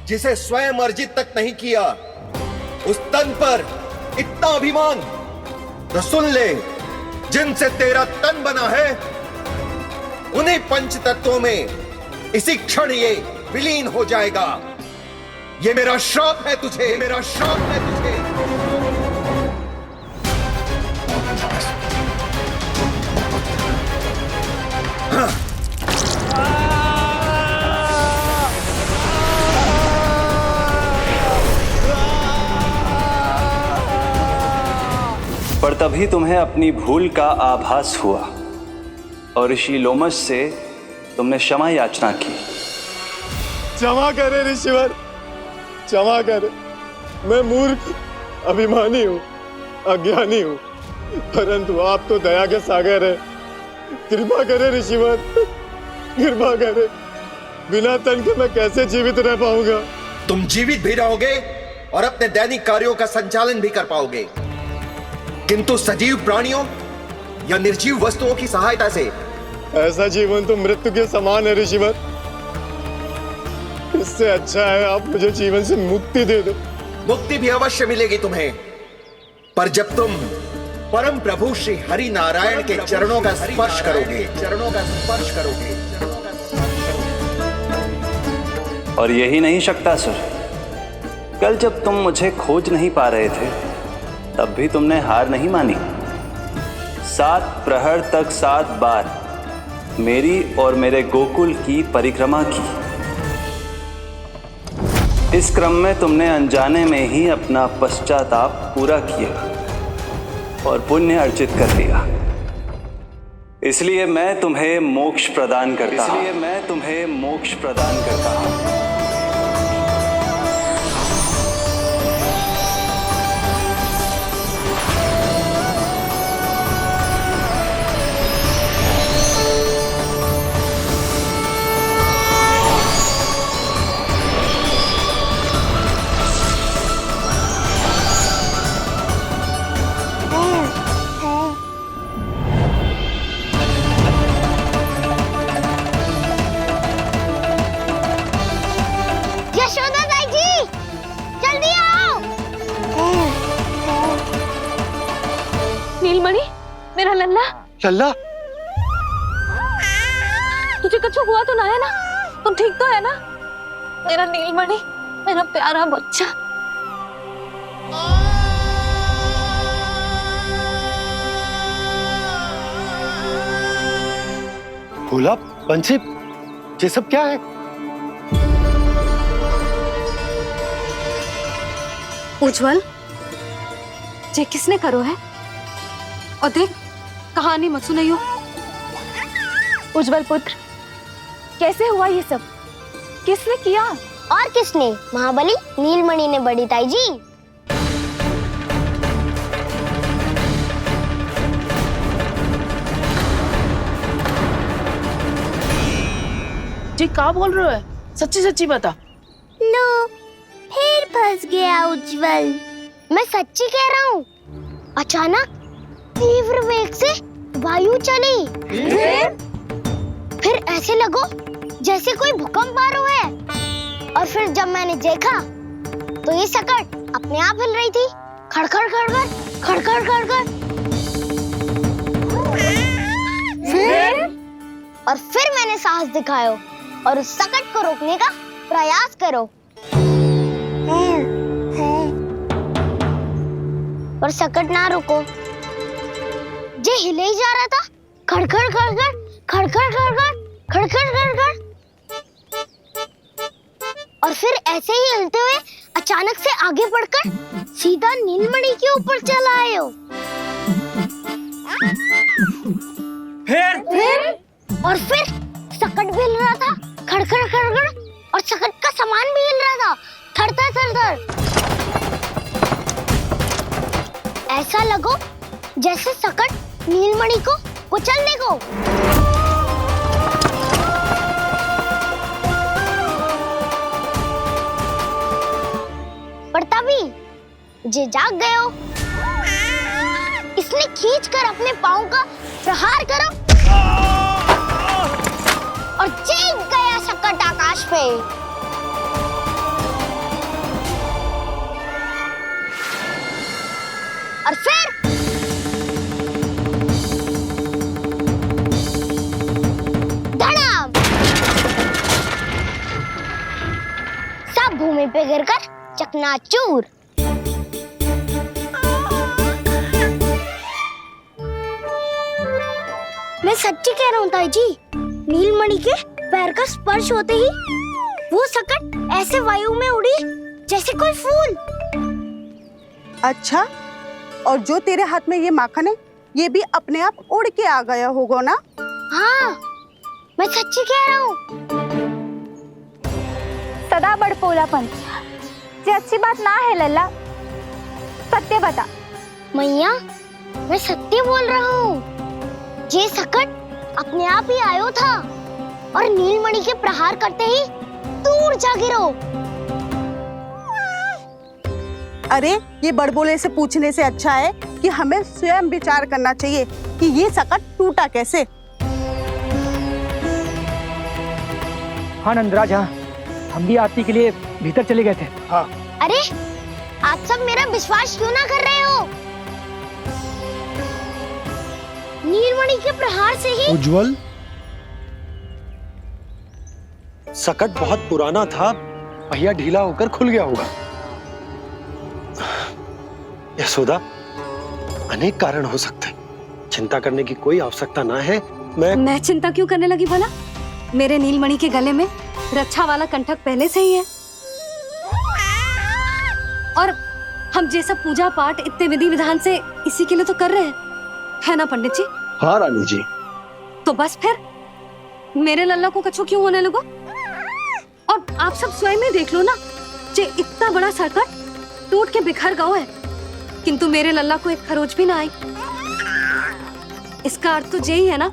जिसे स्वयं अर्जित तक नहीं किया, उस तन पर इतना अभिमान। तो सुन ले, जिनसे तेरा तन बना है उन्हीं पंच तत्वों में इसी क्षण ये विलीन हो जाएगा। ये मेरा श्राप है तुझे, मेरा श्राप है तुझे। पर तभी तुम्हें अपनी भूल का आभास हुआ और ऋषि लोमस से तुमने क्षमा याचना की। क्षमा करे ऋषिवर, क्षमा करे। मैं मूर्ख, अभिमानी हूँ, अज्ञानी हूँ, परंतु आप तो दया के सागर है। कृपा करे ऋषिवर, कृपा करे। बिना तन के मैं कैसे जीवित रह पाऊंगा? तुम जीवित भी रहोगे और अपने दैनिक कार्यों का संचालन भी कर पाओगे, किंतु सजीव प्राणियों या निर्जीव वस्तुओं की सहायता से। ऐसा जीवन तो मृत्यु के समान है ऋषिवर। इससे अच्छा है आप मुझे जीवन से मुक्ति दे दो। मुक्ति भी अवश्य मिलेगी तुम्हें, पर जब तुम परम प्रभु श्री हरि नारायण के चरणों का स्पर्श करोगे, चरणों का स्पर्श करोगे। और यही नहीं शक्तासुर, कल जब तुम मुझे खोज नहीं पा रहे थे तब भी तुमने हार नहीं मानी। 7 प्रहर तक 7 बार मेरी और मेरे गोकुल की परिक्रमा की। इस क्रम में तुमने अनजाने में ही अपना पश्चाताप पूरा किया और पुण्य अर्जित कर लिया। इसलिए मैं तुम्हें मोक्ष प्रदान करता हूं। इसलिए मैं तुम्हें मोक्ष प्रदान करता हूं। नीलमणि, मेरा लल्ला। लल्ला, तुझे कुछ हुआ तो ना है ना? तुम ठीक तो है ना? मेरा नीलमणि, मेरा प्यारा बच्चा। भोला, बंसी, ये सब क्या है? उज्जवल, ये किसने करो है? और देख, कहानी मत सुनाइयो। उज्जवल पुत्र, कैसे हुआ ये सब? किसने किया? और किसने? महाबली नीलमणि ने बड़ी ताई जी। जी क्या बोल रहे हो? सच्ची सच्ची बता। लो, फिर फंस गया उज्जवल। मैं सच्ची कह रहा हूँ। अचानक तीव्र वेग से वायु चली। फिर ऐसे लगो जैसे कोई भूकंप आ रहा है। और फिर जब मैंने देखा तो ये सकट अपने आप हिल रही थी। खड़खड़ खड़खड़ खड़खड़ खड़खड़। और फिर मैंने साहस दिखायो और उस सकट को रोकने का प्रयास करो। पर सकट ना रुको, जे हिले ही जा रहा था, खड़खड़ खड़खड़ खड़खड़ खड़खड़ खड़खड़ खड़खड़, और फिर ऐसे ही हिलते हुए अचानक से आगे बढ़कर सीधा नीलमणि के ऊपर चला आए हो। फिर और फिर सकट भी हिल रहा था, खड़खड़ खड़खड़, और सकट का सामान भी हिल रहा था, थरथर थरथर। ऐसा लगो जैसे सकट नीलमणि को कुचलने को। पर तभी जे जाग गए हो, इसने खींचकर अपने पांव का प्रहार करो और चीख गया सकट आकाश पे। और फिर धड़ाम, सब भूमि पे गिरकर चकनाचूर। मैं सच्ची कह रहा हूँ ताई जी, नीलमणि के पैर का स्पर्श होते ही वो सकट ऐसे वायु में उड़ी जैसे कोई फूल। अच्छा, और जो तेरे हाथ में ये माखन है, ये भी अपने आप उड़ के आ गया होगा ना? हाँ, मैं सच्ची कह रहा हूँ। सदा बड़पोलापन ये अच्छी बात ना है लल्ला, सत्य बता। मैया, मैं सत्य बोल रहा हूँ। ये सकट अपने आप ही आयो था और नीलमणि के प्रहार करते ही दूर जा गिरो। अरे, ये बड़बोले से पूछने से अच्छा है कि हमें स्वयं विचार करना चाहिए कि ये सकट टूटा कैसे। हाँ नंदराज, हाँ, हम भी आरती के लिए भीतर चले गए थे। हाँ। अरे, आप सब मेरा विश्वास क्यों ना कर रहे हो? नीलमणि के प्रहार से ही उज्जवल, सकट बहुत पुराना था, पहिया ढीला होकर खुल गया होगा। यशोदा, अनेक कारण हो सकते हैं, चिंता करने की कोई आवश्यकता ना है। मैं चिंता क्यों करने लगी भला? मेरे नीलमणि के गले में रक्षा वाला कंठक पहले से ही है, और हम जैसा पूजा पाठ इतने विधि विधान से इसी के लिए तो कर रहे हैं, है ना पंडित जी? हाँ रानी जी। तो बस फिर मेरे लल्ला को कछु क्यों होने लगो? और आप सब स्वयं ही देख लो ना, जे इतना बड़ा सकट टूट के बिखर गया है, किंतु मेरे लल्ला को एक खरोच भी ना आई। इसका अर्थ तो यही है ना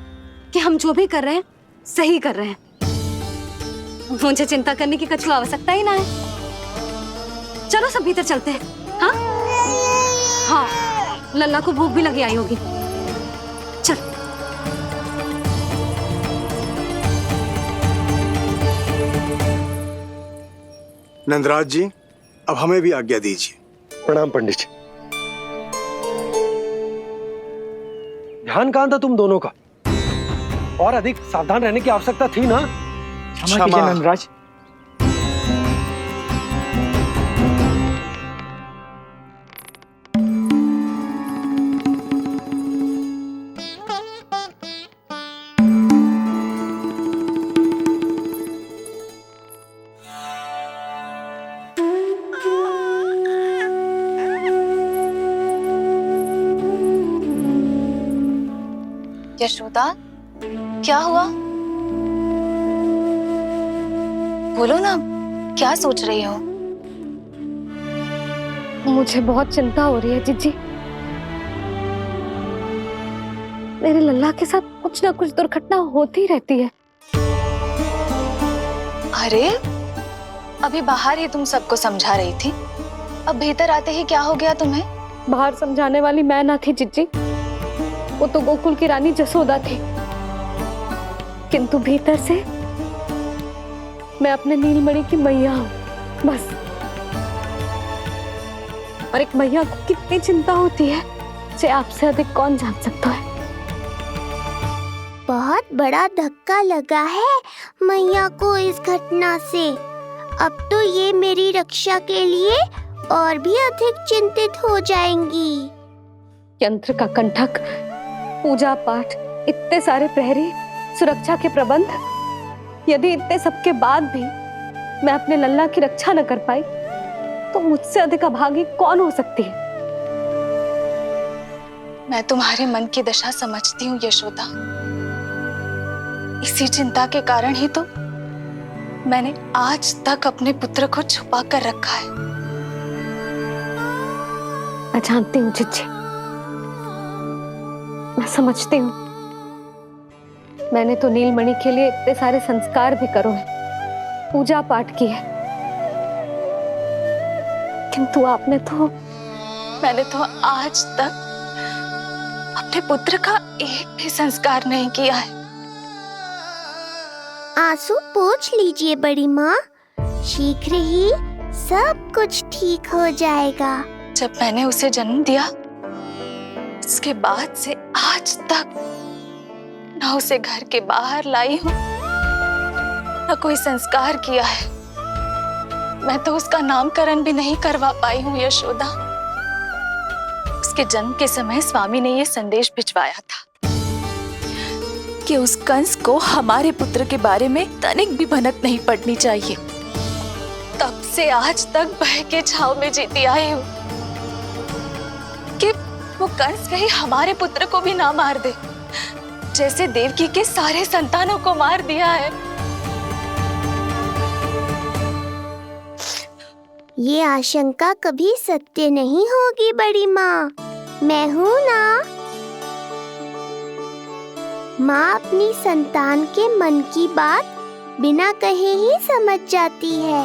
कि हम जो भी कर रहे हैं सही कर रहे हैं। मुझे चिंता करने की कछु आवश्यकता ही ना है। चलो सब भीतर चलते हैं। हाँ हाँ, लल्ला को भूख भी लगी आई होगी। चल। नंदराज जी, अब हमें भी आज्ञा दीजिए। प्रणाम पंडित जी। ध्यान कहाँ था तुम दोनों का? और अधिक सावधान रहने की आवश्यकता थी ना? क्षमा कीजिए नंदराज। यशोदा, क्या हुआ? बोलो ना, क्या सोच रही हो? मुझे बहुत चिंता हो रही है जीजी। मेरे लल्ला के साथ कुछ ना कुछ दुर्घटना होती रहती है। अरे, अभी बाहर ही तुम सबको समझा रही थी, अब भीतर आते ही क्या हो गया तुम्हें? बाहर समझाने वाली मैं ना थी जीजी, वो तो गोकुल की रानी जसोदा थी। किंतु भीतर से मैं अपने नीलमणि की मैया हूँ, बस। और एक मैया को कितनी चिंता होती है, इसे आपसे अधिक कौन जान सकता है। बहुत बड़ा धक्का धक्का लगा है मैया को इस घटना से। अब तो ये मेरी रक्षा के लिए और भी अधिक चिंतित हो जाएंगी। यंत्र का कंठक, पूजा पाठ, इतने सारे प्रहरी, सुरक्षा के प्रबंध, यदि इतने सबके बाद भी मैं अपने लल्ला की रक्षा न कर पाई तो मुझसे अधिक अभागी कौन हो सकती है। मैं तुम्हारे मन की दशा समझती हूँ यशोदा। इसी चिंता के कारण ही तो मैंने आज तक अपने पुत्र को छुपा कर रखा है। मैं जानती हूँ चिच्ची, मैं समझती हूँ। मैंने तो नीलमणि के लिए इतने सारे संस्कार भी करो है, पूजा पाठ की है, किंतु मैंने तो आज तक अपने पुत्र का एक भी संस्कार नहीं किया है। आंसू पोंछ लीजिए बड़ी माँ, शीघ्र ही सब कुछ ठीक हो जाएगा। जब मैंने उसे जन्म दिया उसके बाद से आज तक न उसे घर के बाहर लाई हूँ न कोई संस्कार किया है। मैं तो उसका नामकरण भी नहीं करवा पाई हूँ यशोदा। उसके जन्म के समय स्वामी ने ये संदेश भिजवाया था कि उस कंस को हमारे पुत्र के बारे में तनिक भी भनक नहीं पड़नी चाहिए। तब से आज तक भय के छाव में जीती आई हूँ कि वो कंस कहीं हमारे पुत्र को भी ना मार दे, जैसे देवकी के सारे संतानों को मार दिया है। ये आशंका कभी सत्य नहीं होगी बड़ी माँ, मैं हूँ ना। माँ अपनी संतान के मन की बात बिना कहे ही समझ जाती है।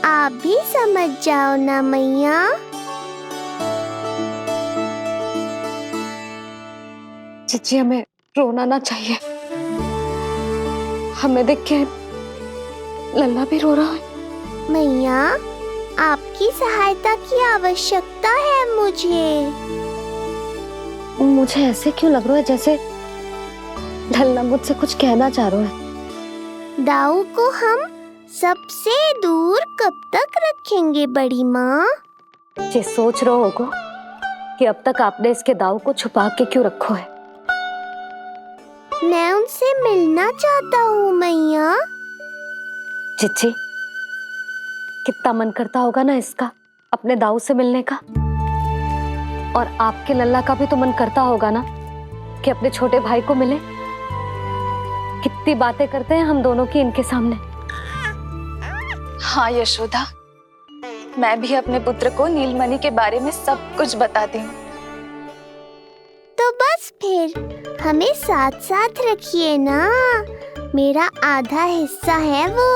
आप भी समझ जाओ ना मैया। चिच्ची, हमें रोना ना चाहिए। हमें देख के लल्ला भी रो रहा है। मैया, आपकी सहायता की आवश्यकता है मुझे ऐसे क्यों लग रहा है जैसे लल्ला मुझसे कुछ कहना चाह रहा है। दाऊ को हम सबसे दूर कब तक रखेंगे बड़ी माँ? ये सोच रहे होगो कि अब तक आपने इसके दाऊ को छुपा के क्यों रखो है। मैं उनसे मिलना चाहता हूँ मैया। चिच्ची, कितना मन करता होगा ना इसका अपने दाऊ से मिलने का। और आपके लल्ला का भी तो मन करता होगा ना कि अपने छोटे भाई को मिले। कितनी बातें करते हैं हम दोनों की इनके सामने। हाँ यशोदा, मैं भी अपने पुत्र को नीलमणि के बारे में सब कुछ बताती हूँ। तो बस फिर हमें साथ साथ रखिए ना। मेरा आधा हिस्सा है वो,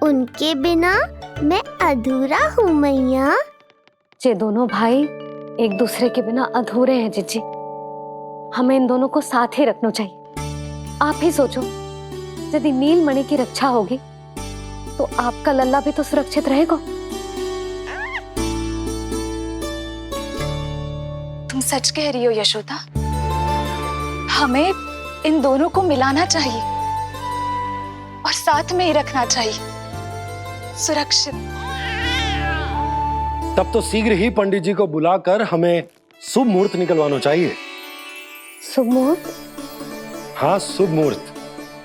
उनके बिना मैं अधूरा हूँ मैया। ये दोनों भाई एक दूसरे के बिना अधूरे हैं जिज्जी। हमें इन दोनों को साथ ही रखना चाहिए। आप ही सोचो, यदि नीलमणि की रक्षा होगी तो आपका लल्ला भी तो सुरक्षित रहेगा। तुम सच कह रही हो यशोदा। हमें इन दोनों को मिलाना चाहिए और साथ में ही रखना चाहिए, सुरक्षित। तब तो शीघ्र ही पंडित जी को बुलाकर हमें शुभ मुहूर्त निकलवाना चाहिए। शुभ मुहूर्त? हाँ, शुभ मुहूर्त।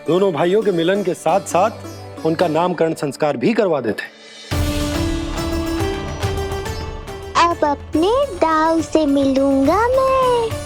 दोनों भाइयों के मिलन के साथ साथ उनका नामकरण संस्कार भी करवा देते। अब अपने दाऊ से मिलूंगा मैं।